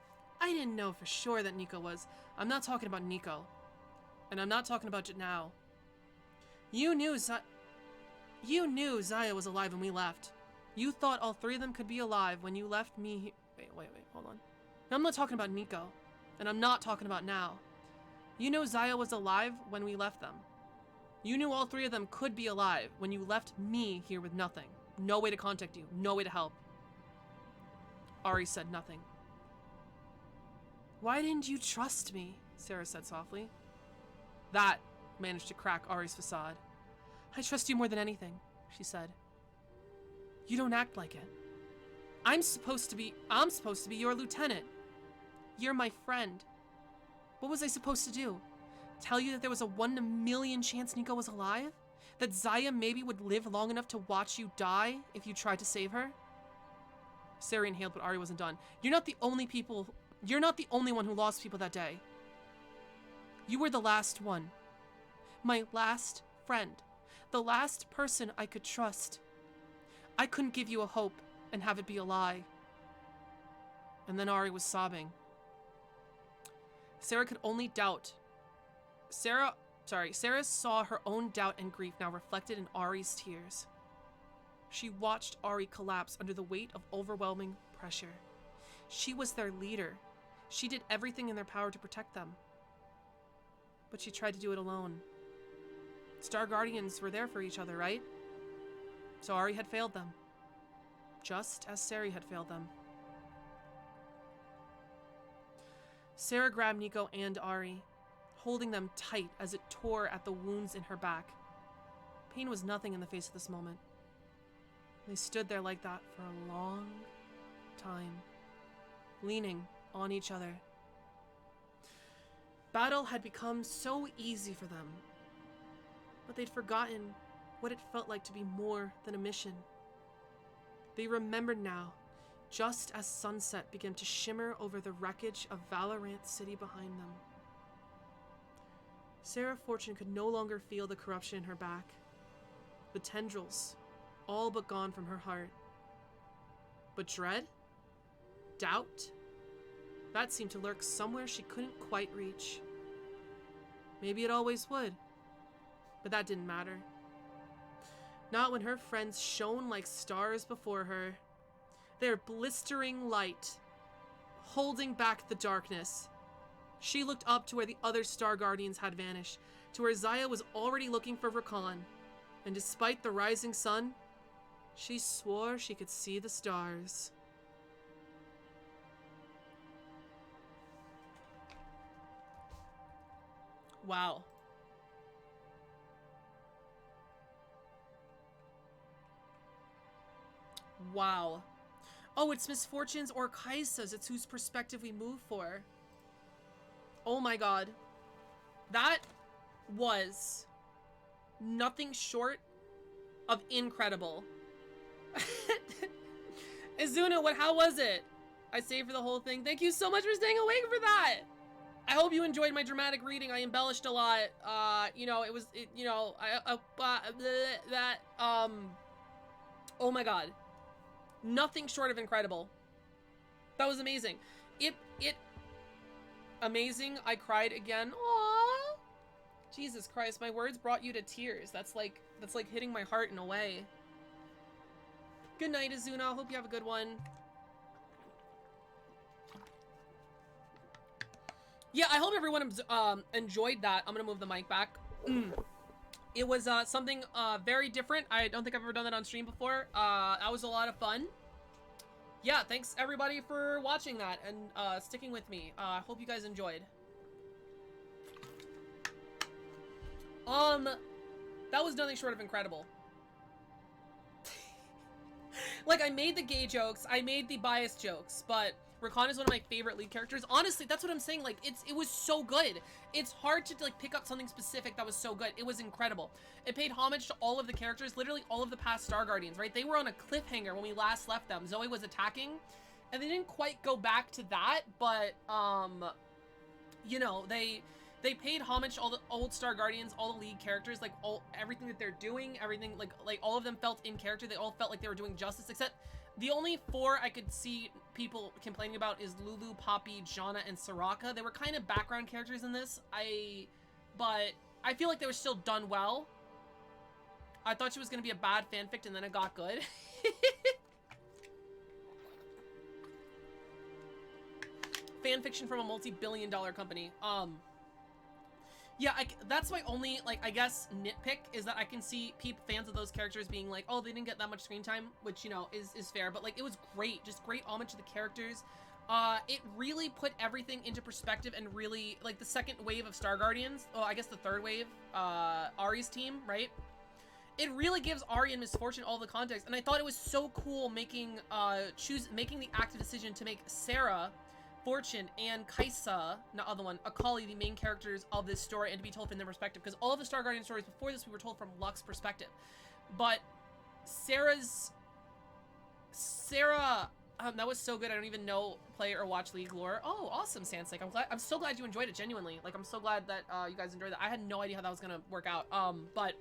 I'm not talking about Nico. And I'm not talking about it now. You knew Zaya was alive when we left. You thought all three of them could be alive when you left me here. Wait, hold on. I'm not talking about Nico. And I'm not talking about now. You knew Zaya was alive when we left them. You knew all three of them could be alive when you left me here with nothing. No way to contact you. No way to help. Ari said nothing. Why didn't you trust me? Sarah said softly. That managed to crack Ari's facade. I trust you more than anything, she said. You don't act like it. I'm supposed to be your lieutenant. You're my friend. What was I supposed to do? Tell you that there was a 1 in a million chance Nico was alive? That Zaya maybe would live long enough to watch you die if you tried to save her? Sarah inhaled, but Ari wasn't done. You're not the only one who lost people that day. You were the last one. My last friend. The last person I could trust. I couldn't give you a hope and have it be a lie. And then Ari was sobbing. Sarah could only doubt. Sarah saw her own doubt and grief now reflected in Ari's tears. She watched Ari collapse under the weight of overwhelming pressure. She was their leader. She did everything in their power to protect them. But she tried to do it alone. Star Guardians were there for each other, right? So Ari had failed them. Just as Sari had failed them. Sarah grabbed Nico and Ari, holding them tight as it tore at the wounds in her back. Pain was nothing in the face of this moment. They stood there like that for a long time, leaning on each other. Battle had become so easy for them, but they'd forgotten what it felt like to be more than a mission. They remembered now, just as sunset began to shimmer over the wreckage of Valorant City behind them. Sarah Fortune could no longer feel the corruption in her back, the tendrils all but gone from her heart. But dread? Doubt? That seemed to lurk somewhere she couldn't quite reach. Maybe it always would, but that didn't matter. Not when her friends shone like stars before her, their blistering light, holding back the darkness. She looked up to where the other Star Guardians had vanished, to where Zaya was already looking for Rakan, and despite the rising sun, she swore she could see the stars. Wow. Wow. Oh, it's Misfortune's or Kaisa's. It's whose perspective we move for. Oh my god. That was nothing short of incredible. Izuna, how was it? I saved for the whole thing. Thank you so much for staying awake for that. I hope you enjoyed my dramatic reading. I embellished a lot. Oh my god. Nothing short of incredible. That was amazing. Amazing. I cried again. Aww. Jesus Christ, my words brought you to tears. That's like hitting my heart in a way. Good night, Izuna. Hope you have a good one. Yeah, I hope everyone enjoyed that. I'm gonna move the mic back. It was something very different. I don't think I've ever done that on stream before. That was a lot of fun. Yeah, thanks everybody for watching that and sticking with me. I hope you guys enjoyed. That was nothing short of incredible. Like, I made the gay jokes, I made the biased jokes, but Rakan is one of my favorite lead characters. Honestly, that's what I'm saying. Like, it was so good. It's hard to, like, pick up something specific that was so good. It was incredible. It paid homage to all of the characters, literally all of the past Star Guardians, right? They were on a cliffhanger when we last left them. Zoe was attacking, and they didn't quite go back to that, but, you know, they paid homage to all the old Star Guardians, all the lead characters, like, everything that they're doing, everything, like, all of them felt in character. They all felt like they were doing justice, except the only 4 I could see people complaining about is Lulu, Poppy, Janna, and Soraka. They were kind of background characters in this. But I feel like they were still done well. I thought she was going to be a bad fanfic, and then it got good. Fanfiction from a multi-billion-dollar company. Yeah, that's my only, like, I guess, nitpick, is that I can see fans of those characters being like, oh, they didn't get that much screen time, which, you know, is fair, but, like, it was great. Just great homage to the characters. It really put everything into perspective and really, like, the second wave of Star Guardians, oh, I guess the third wave, Ari's team, right? It really gives Ari and Misfortune all the context, and I thought it was so cool making the active decision to make Sarah, Fortune, and Kaisa, not other one, Akali, the main characters of this story, and to be told from their perspective, because all of the Star Guardian stories before this we were told from Lux's perspective. But Sarah, that was so good. I don't even know, play or watch League lore. Oh, awesome, Sansik. I'm so glad you enjoyed it, genuinely. Like, I'm so glad that you guys enjoyed that. I had no idea how that was gonna work out. But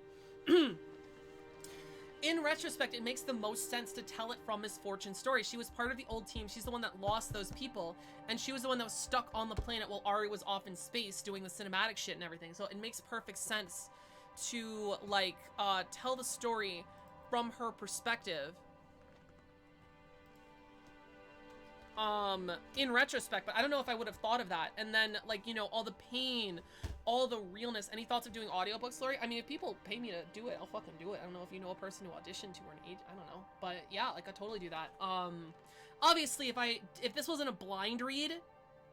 in retrospect, it makes the most sense to tell it from Misfortune's story. She was part of the old team. She's the one that lost those people, and she was the one that was stuck on the planet while Ari was off in space doing the cinematic shit and everything. So it makes perfect sense to, like, tell the story from her perspective. In retrospect, but I don't know if I would have thought of that. And then, like, you know, all the pain, all the realness. Any thoughts of doing audiobooks, Lori? I mean, if people pay me to do it, I'll fucking do it. I don't know if you know a person who auditioned to or an age, I don't know. But yeah, like, I totally do that. Obviously, if this wasn't a blind read,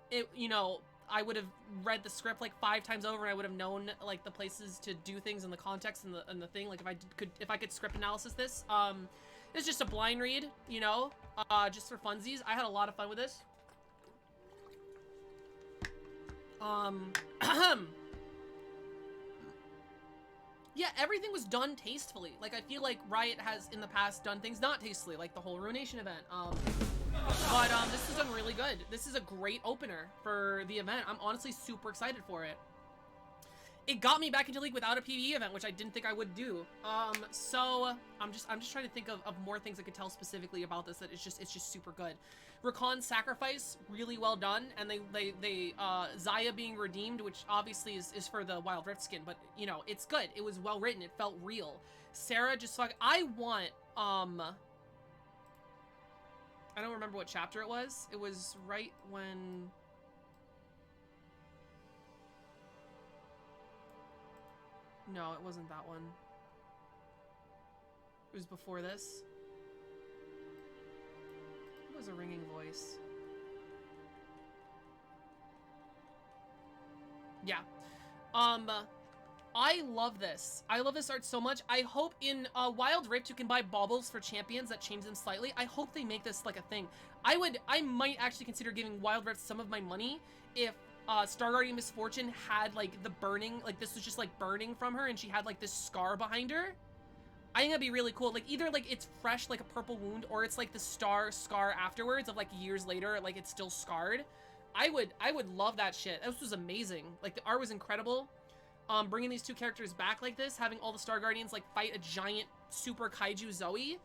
it, you know, I would have read the script like 5 times over, and I would have known like the places to do things and the context and the thing. Like if I could script analysis this. It's just a blind read, you know, just for funsies. I had a lot of fun with this. Yeah, everything was done tastefully. Like, I feel like Riot has in the past done things not tastefully, like the whole Ruination event. But this is done really good. This is a great opener for the event. I'm honestly super excited for it. It got me back into League without a PvE event, which I didn't think I would do. So I'm just trying to think of more things I could tell specifically about this. That it's just super good. Rakan's sacrifice, really well done, and they Xayah being redeemed, which obviously is for the Wild Rift skin, but you know it's good. It was well written. It felt real. Sarah just fuck. I want I don't remember what chapter it was. It was right when. No, it wasn't that one. It was before this. It was a ringing voice. Yeah. I love this. I love this art so much. I hope in Wild Rift you can buy baubles for champions that change them slightly. I hope they make this like a thing. I might actually consider giving Wild Rift some of my money if Star Guardian Misfortune had like the burning, like this was just like burning from her and she had like this scar behind her. I think that'd be really cool. Like either like it's fresh like a purple wound, or it's like the scar afterwards of like years later, like it's still scarred. I would love that shit. This was amazing. Like the art was incredible. Bringing these two characters back like this, having all the Star Guardians like fight a giant super kaiju Zoe.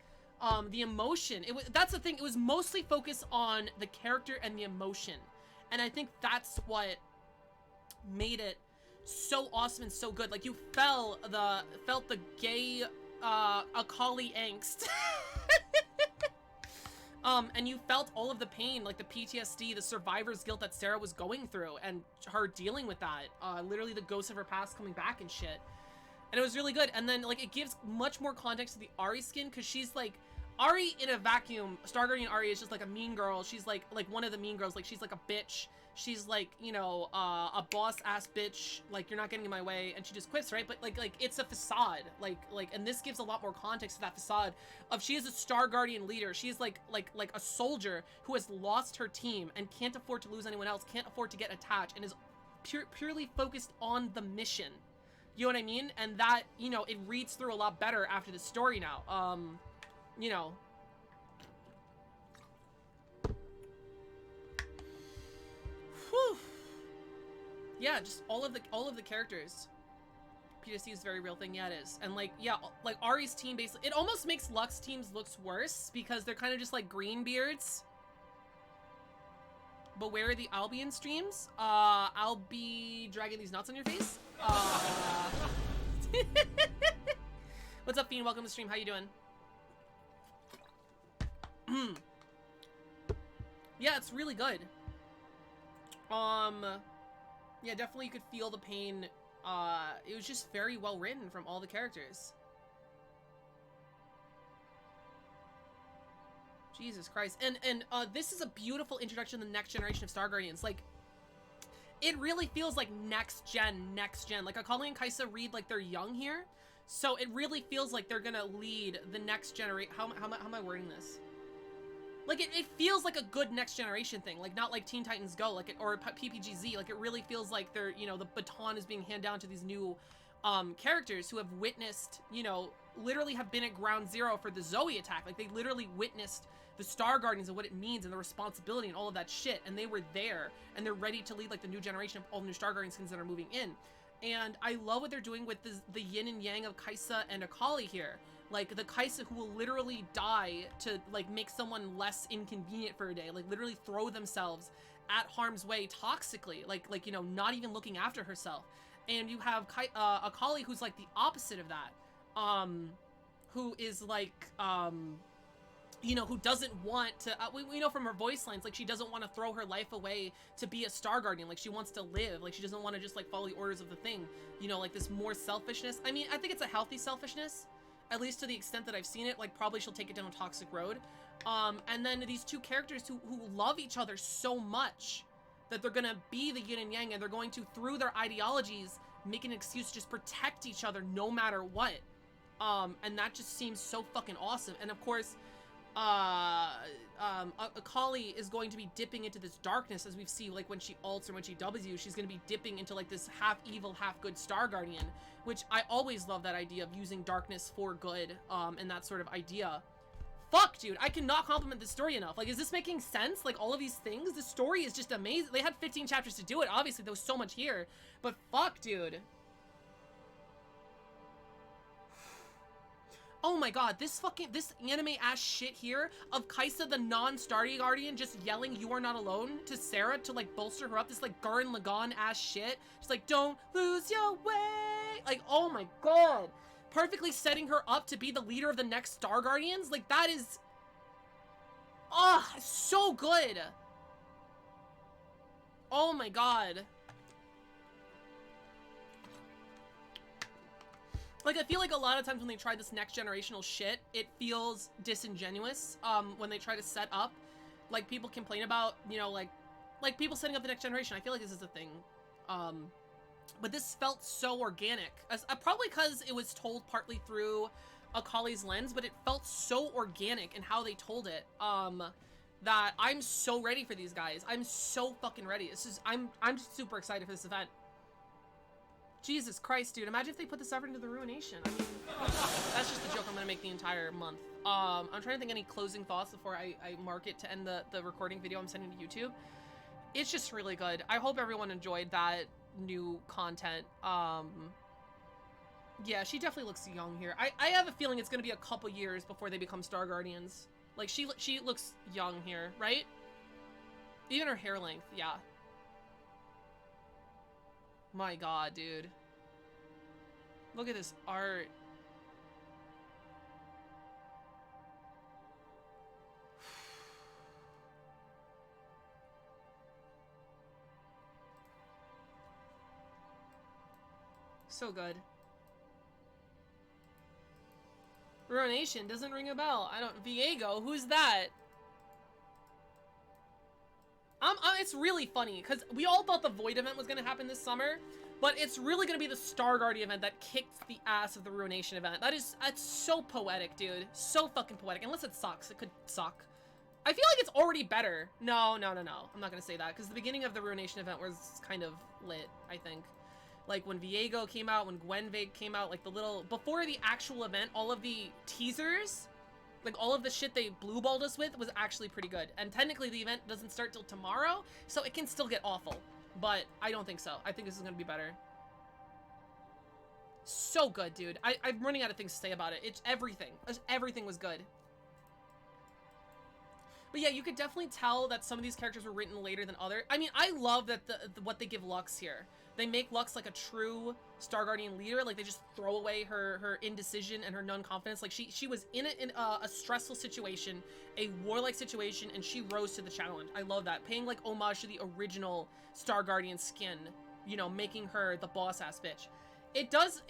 The emotion, that's the thing. It was mostly focused on the character and the emotion. And I think that's what made it so awesome and so good. Like you felt the gay Akali angst. And you felt all of the pain, like the PTSD, the survivor's guilt that Sarah was going through, and her dealing with that. Literally the ghosts of her past coming back and shit. And it was really good. And then like it gives much more context to the Ahri skin, because she's like Ahri in a vacuum. Star Guardian Ahri is just like a mean girl. She's like one of the mean girls. Like she's like a bitch. She's like, you know, a boss ass bitch. Like you're not getting in my way, and she just quits, right? But like it's a facade. Like, and this gives a lot more context to that facade of she is a Star Guardian leader. She's like a soldier who has lost her team and can't afford to lose anyone else. Can't afford to get attached, and is purely focused on the mission. You know what I mean? And that, you know, it reads through a lot better after the story now. You know. Whew. Yeah, just all of the characters. PTSD is a very real thing. Yeah, it is. And like, yeah, like Ahri's team basically, it almost makes Lux teams looks worse because they're kind of just like green beards. But where are the Albion streams? I'll be dragging these nuts on your face. What's up, Fiend? Welcome to the stream. How you doing? Yeah, it's really good. Yeah, definitely you could feel the pain. It was just very well written from all the characters. Jesus Christ. And this is a beautiful introduction to the next generation of Star Guardians. Like, it really feels like next gen. Like, Akali and Kaisa read like they're young here. So it really feels like they're gonna lead the next generation. How am I wording this? Like, it feels like a good next generation thing. Like, not like Teen Titans Go, like or PPGZ. Like, it really feels like they're, you know, the baton is being handed down to these new characters who have witnessed, you know, literally have been at ground zero for the Zoe attack. Like, they literally witnessed the Star Guardians and what it means and the responsibility and all of that shit. And they were there, and they're ready to lead, like, the new generation of all the new Star Guardian skins that are moving in. And I love what they're doing with the yin and yang of Kaisa and Akali here. Like, the Kaisa who will literally die to, like, make someone less inconvenient for a day. Like, literally throw themselves at harm's way toxically. Like you know, not even looking after herself. And you have Akali who's, like, the opposite of that. Who is, like, you know, who doesn't want to, we know from her voice lines, like, she doesn't want to throw her life away to be a Star Guardian. Like, she wants to live. Like, she doesn't want to just, like, follow the orders of the thing. You know, like, this more selfishness. I mean, I think it's a healthy selfishness. At least to the extent that I've seen it. Like, probably she'll take it down a toxic road. And then these two characters who love each other so much. that they're gonna be the yin and yang, and they're going to, through their ideologies, make an excuse to just protect each other no matter what. And that just seems so fucking awesome. And of course, Akali is going to be dipping into this darkness, as we see, like, when she ults or when she W's, she's going to be dipping into, like, this half evil, half good Star Guardian, which I always love that idea of using darkness for good, and that sort of idea. Fuck, dude, I cannot compliment this story enough. Like, is this making sense? Like, all of these things? The story is just amazing. They had 15 chapters to do it. Obviously, there was so much here, but fuck, dude. Oh my god, this anime ass shit here of Kaisa the non-Starry Guardian just yelling "You are not alone" to Sarah to, like, bolster her up. This, like, Gurren Lagann ass shit. She's like, "Don't lose your way." Like, oh my god. Perfectly setting her up to be the leader of the next Star Guardians. Like, that is... oh, so good. Oh my god. Like, I feel like a lot of times when they try this next generational shit, it feels disingenuous, when they try to set up, like, people complain about, you know, like people setting up the next generation. I feel like this is a thing, but this felt so organic, probably because it was told partly through Akali's lens, but it felt so organic in how they told it, that I'm so ready for these guys. I'm so fucking ready. I'm just super excited for this event. Jesus Christ, dude. Imagine if they put this effort into the Ruination. I mean, that's just the joke I'm gonna make the entire month. I'm trying to think any closing thoughts before I mark it to end the recording video I'm sending to YouTube. It's just really good. I hope everyone enjoyed that new content. Yeah, she definitely looks young here. I have a feeling it's gonna be a couple years before they become Star Guardians. Like, she looks young here, right? Even her hair length, yeah. My god, dude. Look at this art. So good. Ruination doesn't ring a bell. I don't... Viego? Who's that? It's really funny, because we all thought the Void event was going to happen this summer, but it's really going to be the Star Guardian event that kicked the ass of the Ruination event. That's so poetic, dude. So fucking poetic. Unless it sucks. It could suck. I feel like it's already better. No. I'm not going to say that, because the beginning of the Ruination event was kind of lit, I think. Like, when Viego came out, when Gwenvague came out, like, the little... before the actual event, all of the teasers... like, all of the shit they blue-balled us with was actually pretty good. And technically, the event doesn't start till tomorrow, so it can still get awful. But I don't think so. I think this is gonna be better. So good, dude. I'm running out of things to say about it. It's everything. Everything was good. But yeah, you could definitely tell that some of these characters were written later than other. I mean, I love that what they give Lux here. They make Lux like a true Star Guardian leader. Like, they just throw away her indecision and her non-confidence. Like, she was in a stressful situation, a warlike situation, and she rose to the challenge. I love that. Paying, like, homage to the original Star Guardian skin. You know, making her the boss-ass bitch. It does,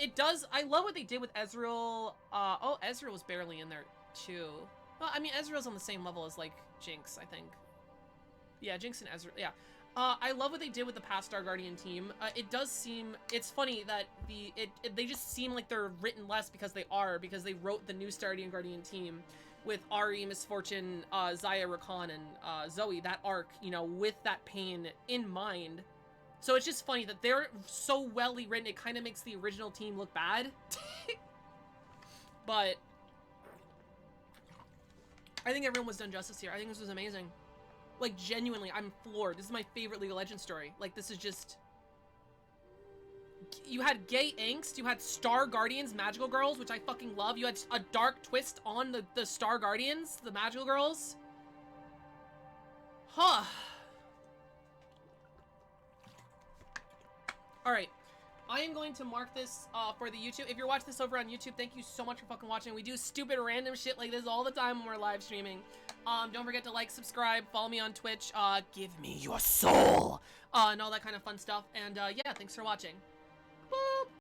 I love what they did with Ezreal. Oh, Ezreal was barely in there, too. Well, I mean, Ezreal's on the same level as, like, Jinx, I think. Yeah, Jinx and Ezreal, yeah. I love what they did with the past Star Guardian team. It does seem... it's funny that they just seem like they're written less because they wrote the new Star Guardian team with Ari, Misfortune, Zaya, Rakan, and Zoe, that arc, you know, with that pain in mind. So it's just funny that they're so well written, it kind of makes the original team look bad. But I think everyone was done justice here. I think this was amazing. Like, genuinely, I'm floored. This is my favorite League of Legends story. Like, this is just... you had gay angst, you had Star Guardians, Magical Girls, which I fucking love. You had a dark twist on the Star Guardians, the Magical Girls. Huh. Alright. I am going to mark this for the YouTube. If you're watching this over on YouTube, thank you so much for fucking watching. We do stupid random shit like this all the time when we're live streaming. Don't forget to like, subscribe, follow me on Twitch, give me your soul, and all that kind of fun stuff. And yeah, thanks for watching.